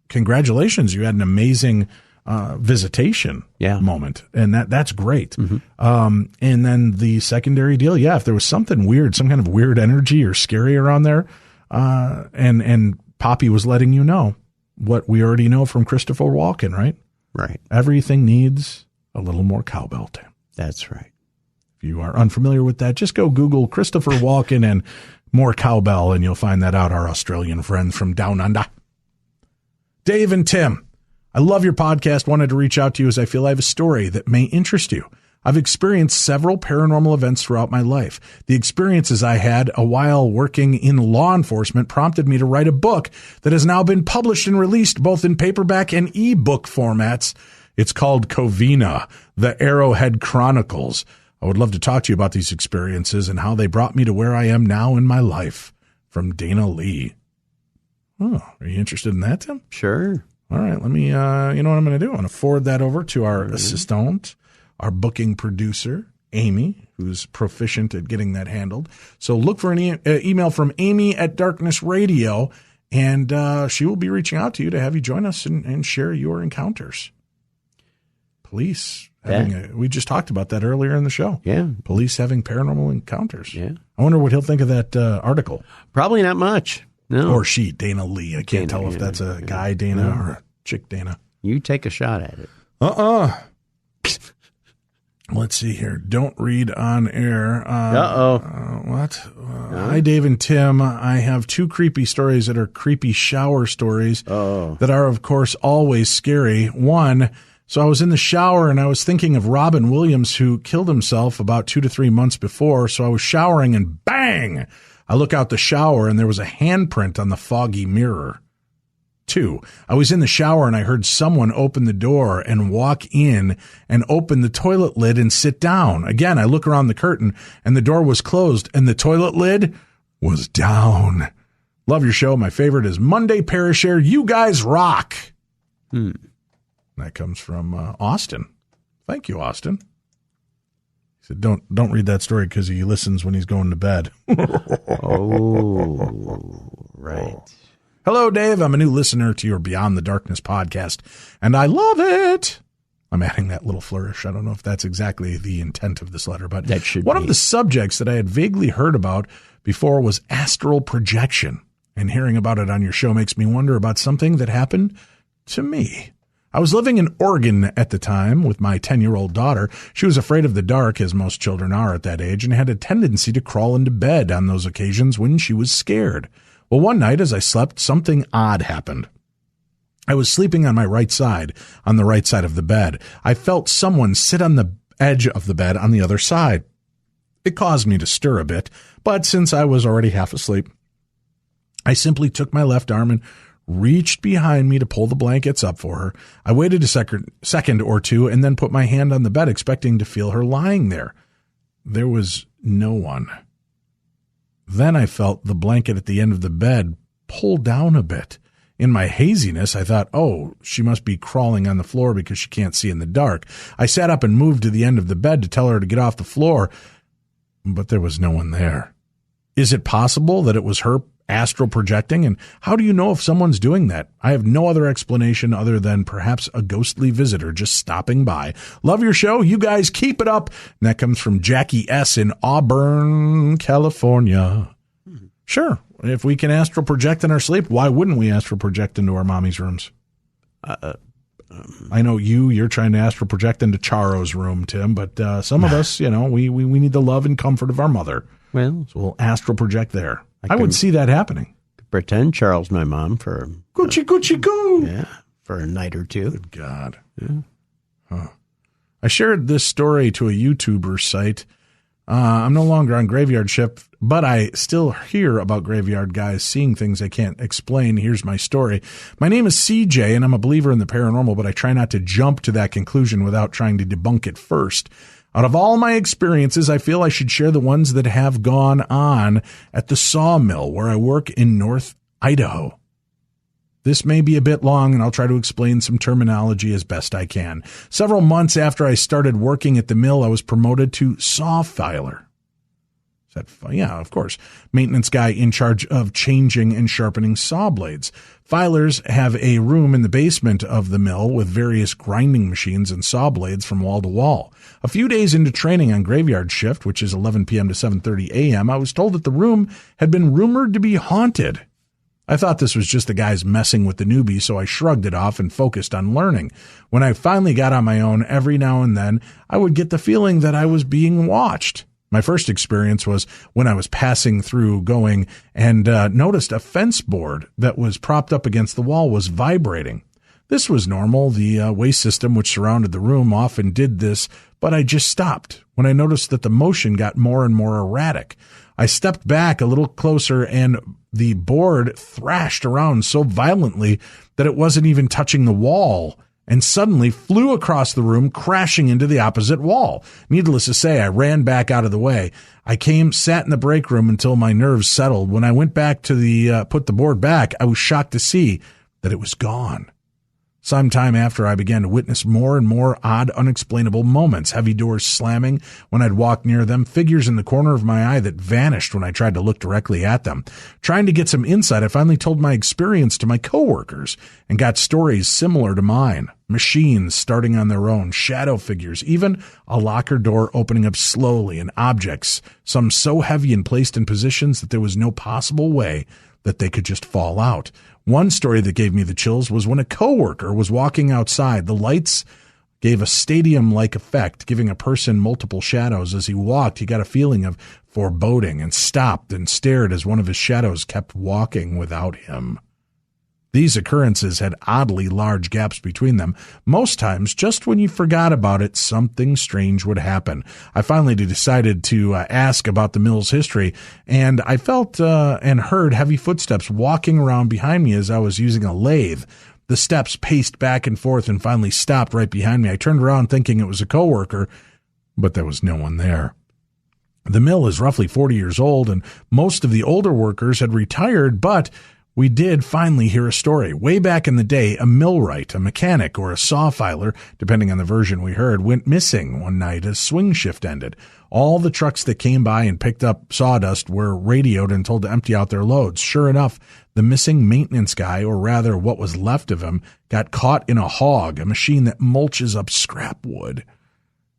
Congratulations. You had an amazing visitation moment, and that's great. Mm-hmm. And then the secondary deal, if there was something weird, some kind of weird energy or scary around there, and Poppy was letting you know what we already know from Christopher Walken, right? Right. Everything needs a little more cowbell, Tim. That's right. If you are unfamiliar with that, just go Google Christopher Walken and more cowbell, and you'll find that out, our Australian friends from down under. Dave and Tim, I love your podcast. Wanted to reach out to you as I feel I have a story that may interest you. I've experienced several paranormal events throughout my life. The experiences I had a while working in law enforcement prompted me to write a book that has now been published and released both in paperback and ebook formats. It's called Covina, The Arrowhead Chronicles. I would love to talk to you about these experiences and how they brought me to where I am now in my life. From Dana Lee. Oh, are you interested in that, Tim? Sure. All right, let me, you know what I'm going to do? I'm going to forward that over to our assistant, our booking producer, Amy, who's proficient at getting that handled. So look for an email from Amy at Darkness Radio, and she will be reaching out to you to have you join us and share your encounters. Police. We just talked about that earlier in the show. Yeah. Police having paranormal encounters. Yeah. I wonder what he'll think of that article. Probably not much. No. Or she, Dana Lee. I can't tell if that's a guy Dana or a chick Dana. You take a shot at it. Let's see here. Don't read on air. What? Hi, Dave and Tim. I have 2 creepy stories that are creepy shower stories that are, of course, always scary. One, so I was in the shower and I was thinking of Robin Williams, who killed himself about 2 to 3 months before. So I was showering and bang! I look out the shower and there was a handprint on the foggy mirror. 2, I was in the shower and I heard someone open the door and walk in and open the toilet lid and sit down. Again, I look around the curtain and the door was closed and the toilet lid was down. Love your show. My favorite is Monday Parish Air. You guys rock. That comes from Austin. Thank you, Austin. He said, don't read that story because he listens when he's going to bed. Right. Hello, Dave. I'm a new listener to your Beyond the Darkness podcast, and I love it. I'm adding that little flourish. I don't know if that's exactly the intent of this letter, but that should one be. Of the subjects that I had vaguely heard about before was astral projection, and hearing about it on your show makes me wonder about something that happened to me. I was living in Oregon at the time with my 10-year-old daughter. She was afraid of the dark, as most children are at that age, and had a tendency to crawl into bed on those occasions when she was scared. Well, one night as I slept, something odd happened. I was sleeping on my right side, on the right side of the bed. I felt someone sit on the edge of the bed on the other side. It caused me to stir a bit, but since I was already half asleep, I simply took my left arm and reached behind me to pull the blankets up for her. I waited a second or two and then put my hand on the bed, expecting to feel her lying there. There was no one. Then I felt the blanket at the end of the bed pull down a bit. In my haziness, I thought, oh, she must be crawling on the floor because she can't see in the dark. I sat up and moved to the end of the bed to tell her to get off the floor, but there was no one there. Is it possible that it was her astral projecting? And how do you know if someone's doing that? I have no other explanation other than perhaps a ghostly visitor just stopping by. Love your show. You guys keep it up. And that comes from Jackie S. in Auburn, California. Sure. If we can astral project in our sleep, why wouldn't we astral project into our mommy's rooms? I know you're trying to astral project into Charo's room, Tim, but some of us, we need the love and comfort of our mother. Well, so we'll astral project there. I would see that happening. Pretend Charles my mom for Gucci goo. Yeah, for a night or two. Good God. Yeah. Huh. I shared this story to a YouTuber site. I'm no longer on graveyard shift, but I still hear about graveyard guys seeing things they can't explain. Here's my story. My name is CJ, and I'm a believer in the paranormal, but I try not to jump to that conclusion without trying to debunk it first. Out of all my experiences, I feel I should share the ones that have gone on at the sawmill where I work in North Idaho. This may be a bit long, and I'll try to explain some terminology as best I can. Several months after I started working at the mill, I was promoted to saw filer. Yeah, of course. Maintenance guy in charge of changing and sharpening saw blades. Filers have a room in the basement of the mill with various grinding machines and saw blades from wall to wall. A few days into training on graveyard shift, which is 11 p.m. to 7:30 a.m., I was told that the room had been rumored to be haunted. I thought this was just the guys messing with the newbie, so I shrugged it off and focused on learning. When I finally got on my own, every now and then, I would get the feeling that I was being watched. My first experience was when I was passing through going and noticed a fence board that was propped up against the wall was vibrating. This was normal. The waste system which surrounded the room often did this, but I just stopped when I noticed that the motion got more and more erratic. I stepped back a little closer and the board thrashed around so violently that it wasn't even touching the wall and suddenly flew across the room, crashing into the opposite wall. Needless to say, I ran back out of the way. I sat in the break room until my nerves settled. When I went back to put the board back, I was shocked to see that it was gone. Sometime after, I began to witness more and more odd, unexplainable moments. Heavy doors slamming when I'd walk near them, figures in the corner of my eye that vanished when I tried to look directly at them. Trying to get some insight, I finally told my experience to my coworkers and got stories similar to mine. Machines starting on their own, shadow figures, even a locker door opening up slowly, and objects, some so heavy and placed in positions that there was no possible way that they could just fall out. One story that gave me the chills was when a coworker was walking outside. The lights gave a stadium-like effect, giving a person multiple shadows. As he walked, he got a feeling of foreboding and stopped and stared as one of his shadows kept walking without him. These occurrences had oddly large gaps between them. Most times, just when you forgot about it, something strange would happen. I finally decided to ask about the mill's history, and I felt and heard heavy footsteps walking around behind me as I was using a lathe. The steps paced back and forth and finally stopped right behind me. I turned around thinking it was a coworker, but there was no one there. The mill is roughly 40 years old, and most of the older workers had retired, but we did finally hear a story. Way back in the day, a millwright, a mechanic, or a saw filer, depending on the version we heard, went missing one night as swing shift ended. All the trucks that came by and picked up sawdust were radioed and told to empty out their loads. Sure enough, the missing maintenance guy, or rather what was left of him, got caught in a hog, a machine that mulches up scrap wood.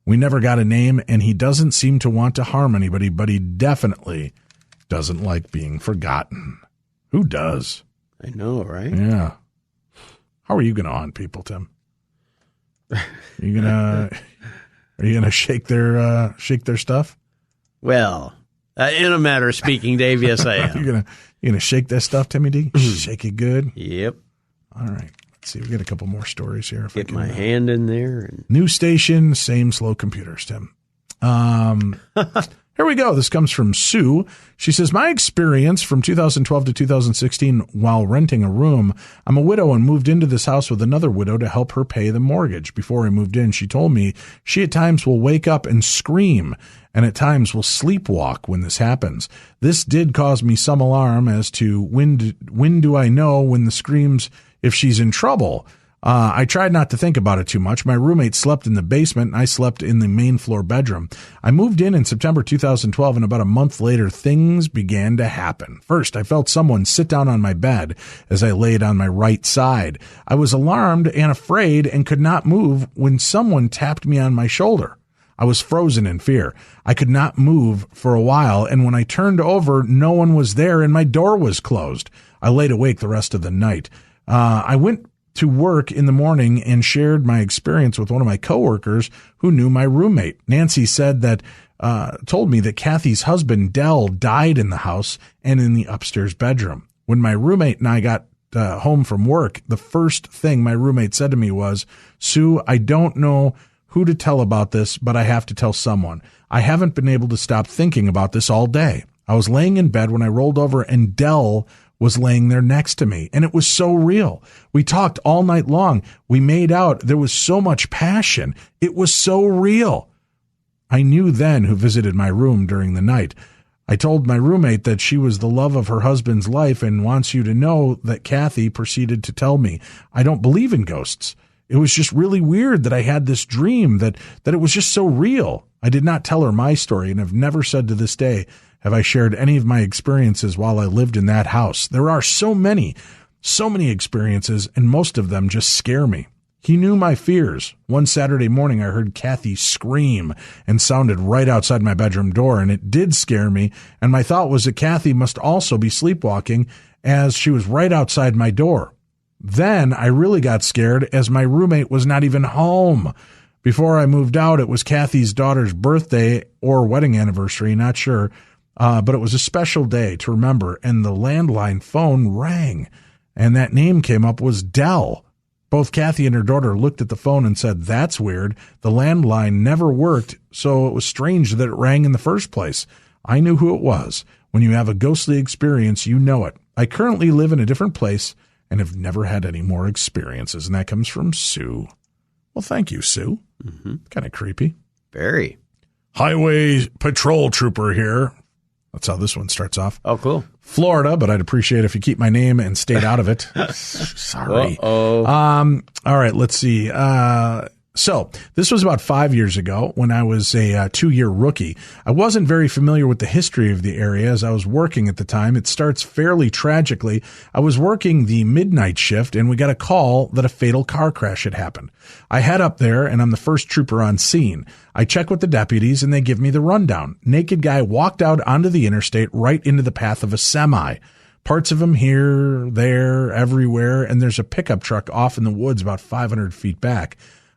We never got a name, and he doesn't seem to want to harm anybody, but he definitely doesn't like being forgotten. Who does? I know, right? Yeah. How are you going to haunt people, Tim? Are you gonna shake their stuff? Well, in a matter of speaking, Dave, yes, I am. You gonna shake that stuff, Timmy D? Shake it good. Yep. All right. Let's see. We got a couple more stories here. Get my hand in there. And... New station, same slow computers, Tim. Here we go. This comes from Sue. She says, my experience from 2012 to 2016 while renting a room. I'm a widow and moved into this house with another widow to help her pay the mortgage. Before I moved in, she told me she at times will wake up and scream and at times will sleepwalk when this happens. This did cause me some alarm as to when do I know when the screams if she's in trouble. I tried not to think about it too much. My roommate slept in the basement, and I slept in the main floor bedroom. I moved in September 2012, and about a month later, things began to happen. First, I felt someone sit down on my bed as I laid on my right side. I was alarmed and afraid and could not move when someone tapped me on my shoulder. I was frozen in fear. I could not move for a while, and when I turned over, no one was there, and my door was closed. I laid awake the rest of the night. I went to work in the morning and shared my experience with one of my coworkers who knew my roommate. Nancy said that, told me that Kathy's husband, Dell, died in the house and in the upstairs bedroom. When my roommate and I got home from work, the first thing my roommate said to me was, Sue, I don't know who to tell about this, but I have to tell someone. I haven't been able to stop thinking about this all day. I was laying in bed when I rolled over and Dell was laying there next to me, and it was so real. We talked all night long. We made out. There was so much passion. It was so real. I knew then who visited my room during the night. I told my roommate that she was the love of her husband's life and wants you to know that Kathy proceeded to tell me, I don't believe in ghosts. It was just really weird that I had this dream, that it was just so real. I did not tell her my story and have never said to this day have I shared any of my experiences while I lived in that house. There are so many experiences, and most of them just scare me. He knew my fears. One Saturday morning, I heard Kathy scream and sounded right outside my bedroom door, and it did scare me, and my thought was that Kathy must also be sleepwalking as she was right outside my door. Then I really got scared as my roommate was not even home. Before I moved out, it was Kathy's daughter's birthday or wedding anniversary, not sure. But it was a special day to remember, and the landline phone rang, and that name came up was Dell. Both Kathy and her daughter looked at the phone and said, that's weird. The landline never worked, so it was strange that it rang in the first place. I knew who it was. When you have a ghostly experience, you know it. I currently live in a different place and have never had any more experiences, and that comes from Sue. Well, thank you, Sue. Mm-hmm. Kind of creepy. Very. Highway patrol trooper here. That's how this one starts off. Oh, cool. Florida, but I'd appreciate if you keep my name and stayed out of it. Sorry. Uh-oh. All right, let's see. So this was about 5 years ago when I was a 2-year rookie. I wasn't very familiar with the history of the area as I was working at the time. It starts fairly tragically. I was working the midnight shift and we got a call that a fatal car crash had happened. I head up there and I'm the first trooper on scene. I check with the deputies and they give me the rundown. Naked guy walked out onto the interstate right into the path of a semi. Parts of him here, there, everywhere, and there's a pickup truck off in the woods about 500 feet back.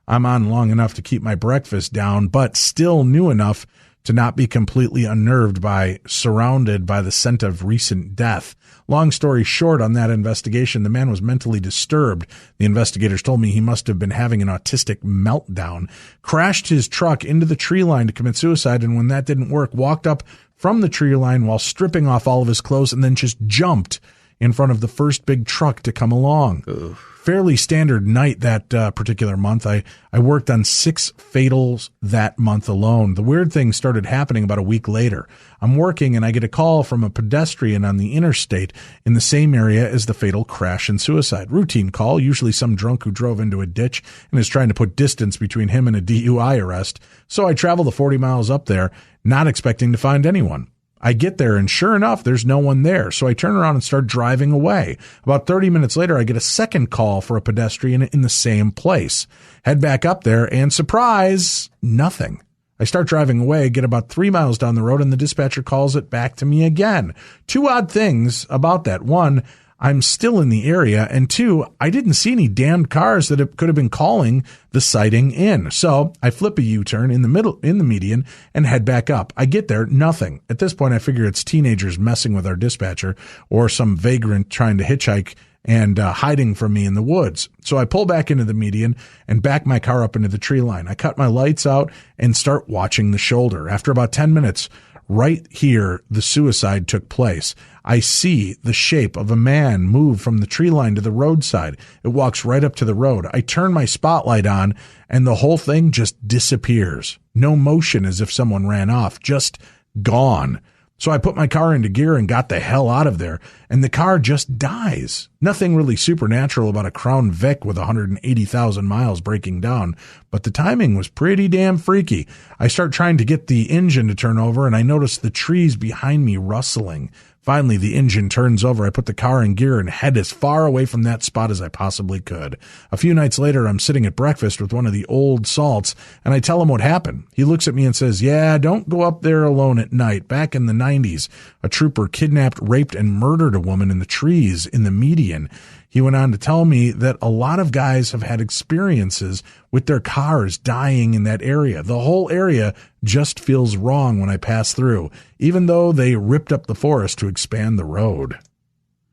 I'm on long enough to keep my breakfast down, but still new enough to not be completely unnerved by surrounded by the scent of recent death. Long story short, on that investigation, the man was mentally disturbed. The investigators told me he must have been having an autistic meltdown, crashed his truck into the tree line to commit suicide, and when that didn't work, walked up from the tree line while stripping off all of his clothes and then just jumped in front of the first big truck to come along. Ugh. Fairly standard night that particular month. I worked on 6 fatals that month alone. The weird thing started happening about a week later. I'm working and I get a call from a pedestrian on the interstate in the same area as the fatal crash and suicide. Routine call, usually some drunk who drove into a ditch and is trying to put distance between him and a DUI arrest. So I travel the 40 miles up there, not expecting to find anyone. I get there, and sure enough, there's no one there. So I turn around and start driving away. About 30 minutes later, I get a second call for a pedestrian in the same place. Head back up there, and surprise, nothing. I start driving away, get about 3 miles down the road, and the dispatcher calls it back to me again. 2 odd things about that. 1, I'm still in the area, and 2, I didn't see any damned cars that could have been calling the sighting in. So I flip a U-turn in the median and head back up. I get there, nothing. At this point, I figure it's teenagers messing with our dispatcher or some vagrant trying to hitchhike and hiding from me in the woods. So I pull back into the median and back my car up into the tree line. I cut my lights out and start watching the shoulder. After about 10 minutes, right here, the suicide took place. I see the shape of a man move from the tree line to the roadside. It walks right up to the road. I turn my spotlight on, and the whole thing just disappears. No motion as if someone ran off, just gone. So I put my car into gear and got the hell out of there, and the car just dies. Nothing really supernatural about a Crown Vic with 180,000 miles breaking down, but the timing was pretty damn freaky. I start trying to get the engine to turn over, and I notice the trees behind me rustling. Finally, the engine turns over. I put the car in gear and head as far away from that spot as I possibly could. A few nights later, I'm sitting at breakfast with one of the old salts, and I tell him what happened. He looks at me and says, "Yeah, don't go up there alone at night. Back in the 90s, a trooper kidnapped, raped, and murdered a woman in the trees in the median." He went on to tell me that a lot of guys have had experiences with their cars dying in that area. The whole area just feels wrong when I pass through, even though they ripped up the forest to expand the road.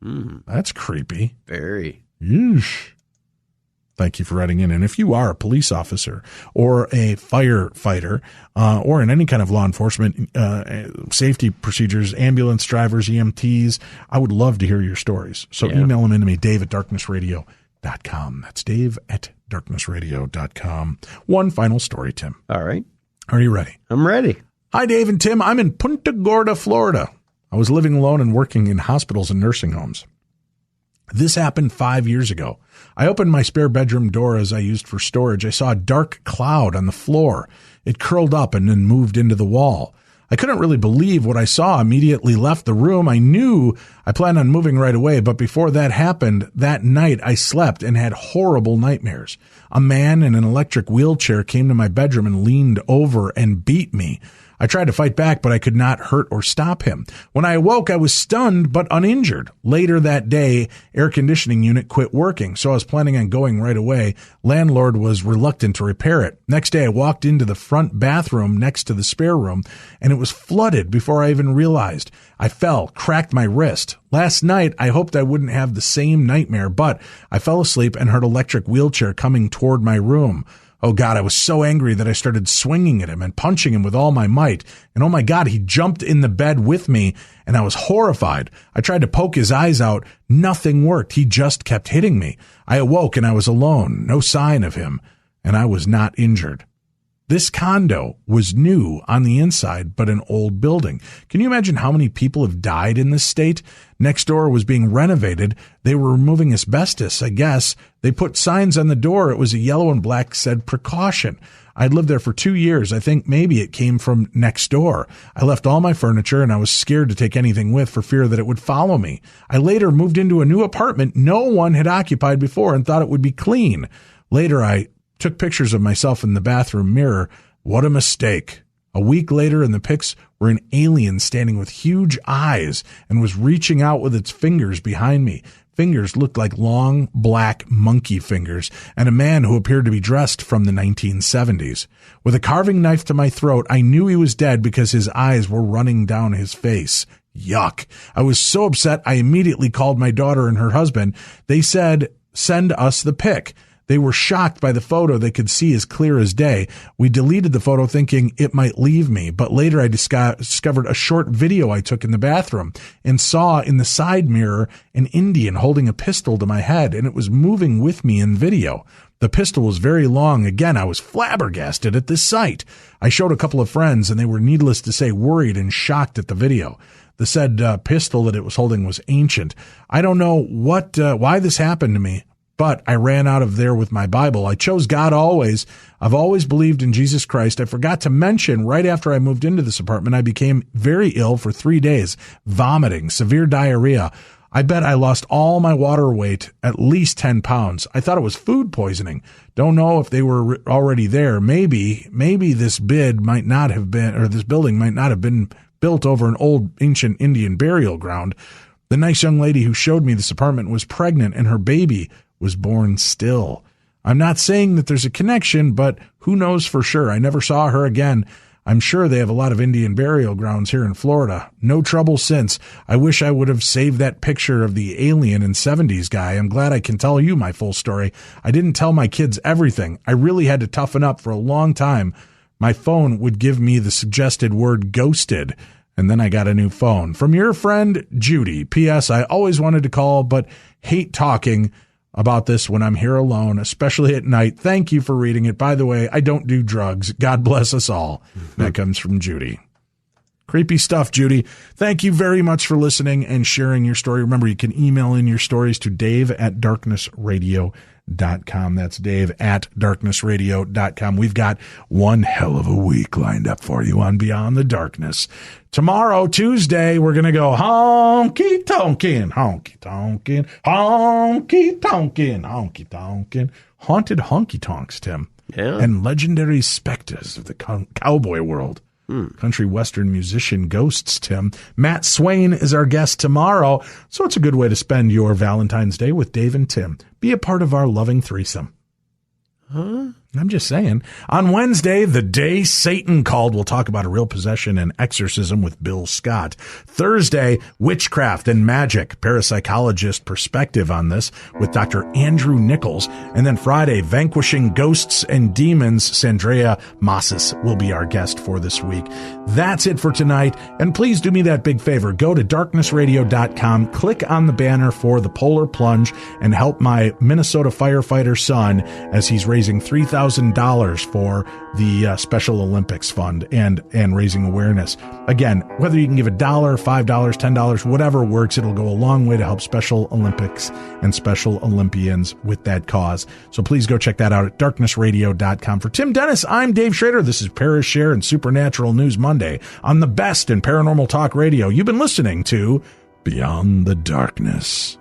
That's creepy. Very. Yeesh. Thank you for writing in. And if you are a police officer or a firefighter or in any kind of law enforcement safety procedures, ambulance drivers, EMTs, I would love to hear your stories. So email them into me, dave@darknessradio.com. That's dave@darknessradio.com. One final story, Tim. All right. Are you ready? I'm ready. Hi, Dave and Tim. I'm in Punta Gorda, Florida. I was living alone and working in hospitals and nursing homes. This happened 5 years ago. I opened my spare bedroom door as I used for storage. I saw a dark cloud on the floor. It curled up and then moved into the wall. I couldn't really believe what I saw. Immediately left the room. I knew I planned on moving right away, but before that happened, that night I slept and had horrible nightmares. A man in an electric wheelchair came to my bedroom and leaned over and beat me. I tried to fight back, but I could not hurt or stop him. When I awoke, I was stunned but uninjured. Later that day, air conditioning unit quit working, so I was planning on going right away. Landlord was reluctant to repair it. Next day, I walked into the front bathroom next to the spare room, and it was flooded before I even realized. I fell, cracked my wrist. Last night, I hoped I wouldn't have the same nightmare, but I fell asleep and heard electric wheelchair coming toward my room. Oh, God, I was so angry that I started swinging at him and punching him with all my might. And oh, my God, he jumped in the bed with me, and I was horrified. I tried to poke his eyes out. Nothing worked. He just kept hitting me. I awoke, and I was alone. No sign of him. And I was not injured. This condo was new on the inside, but an old building. Can you imagine how many people have died in this state? Next door was being renovated. They were removing asbestos, I guess. They put signs on the door. It was a yellow and black, said precaution. I'd lived there for 2 years. I think maybe it came from next door. I left all my furniture, and I was scared to take anything with for fear that it would follow me. I later moved into a new apartment no one had occupied before and thought it would be clean. Later, I took pictures of myself in the bathroom mirror. What a mistake. A week later, in the pics were an alien standing with huge eyes and was reaching out with its fingers behind me. fingers looked like long, black monkey fingers, and a man who appeared to be dressed from the 1970s. With a carving knife to my throat, I knew he was dead because his eyes were running down his face. Yuck. I was so upset, I immediately called my daughter and her husband. They said, send us the pic. They were shocked by the photo they could see as clear as day. We deleted the photo thinking it might leave me, but later I discovered a short video I took in the bathroom and saw in the side mirror an Indian holding a pistol to my head, and it was moving with me in video. The pistol was very long. Again, I was flabbergasted at this sight. I showed a couple of friends, and they were, needless to say, worried and shocked at the video. The said pistol that it was holding was ancient. I don't know why this happened to me, but I ran out of there with my Bible. I chose God always. I've always believed in Jesus Christ. I forgot to mention right after I moved into this apartment, I became very ill for 3 days, vomiting, severe diarrhea. I bet I lost all my water weight, at least 10 pounds. I thought it was food poisoning. Don't know if they were already there. Maybe this building might not have been built over an old ancient Indian burial ground. The nice young lady who showed me this apartment was pregnant, and her baby was born still. I'm not saying that there's a connection, but who knows for sure. I never saw her again. I'm sure they have a lot of Indian burial grounds here in Florida. No trouble since. I wish I would have saved that picture of the alien and 70s guy. I'm glad I can tell you my full story. I didn't tell my kids everything. I really had to toughen up for a long time. My phone would give me the suggested word ghosted, and then I got a new phone. From your friend, Judy. P.S. I always wanted to call, but hate talking about this when I'm here alone, especially at night. Thank you for reading it. By the way, I don't do drugs. God bless us all. That comes from Judy. Creepy stuff, Judy. Thank you very much for listening and sharing your story. Remember, you can email in your stories to dave@darknessradio.com. That's dave@darknessradio.com. We've got one hell of a week lined up for you on Beyond the Darkness. Tomorrow, Tuesday, we're going to go honky tonkin', honky tonkin', honky tonkin', honky tonkin'. Haunted honky tonks, Tim. Yeah. And legendary specters of the cowboy world. Country western musician ghosts, Tim. Matt Swain is our guest tomorrow, so it's a good way to spend your Valentine's Day with Dave and Tim. Be a part of our loving threesome. Huh? I'm just saying. On Wednesday, the day Satan called, we'll talk about a real possession and exorcism with Bill Scott. Thursday, witchcraft and magic, parapsychologist perspective on this with Dr. Andrew Nichols. And then Friday, vanquishing ghosts and demons, Sandrea Massis will be our guest for this week. That's it for tonight. And please do me that big favor. Go to darknessradio.com, click on the banner for the Polar Plunge, and help my Minnesota firefighter son as he's raising $3,000 for the Special Olympics Fund and raising awareness. Again, whether you can give $1, $5, $10, whatever works, it'll go a long way to help Special Olympics and Special Olympians with that cause. So please go check that out at darknessradio.com. For Tim Dennis, I'm Dave Schrader. This is Parish Share and Supernatural News Monday on the best in paranormal talk radio. You've been listening to Beyond the Darkness.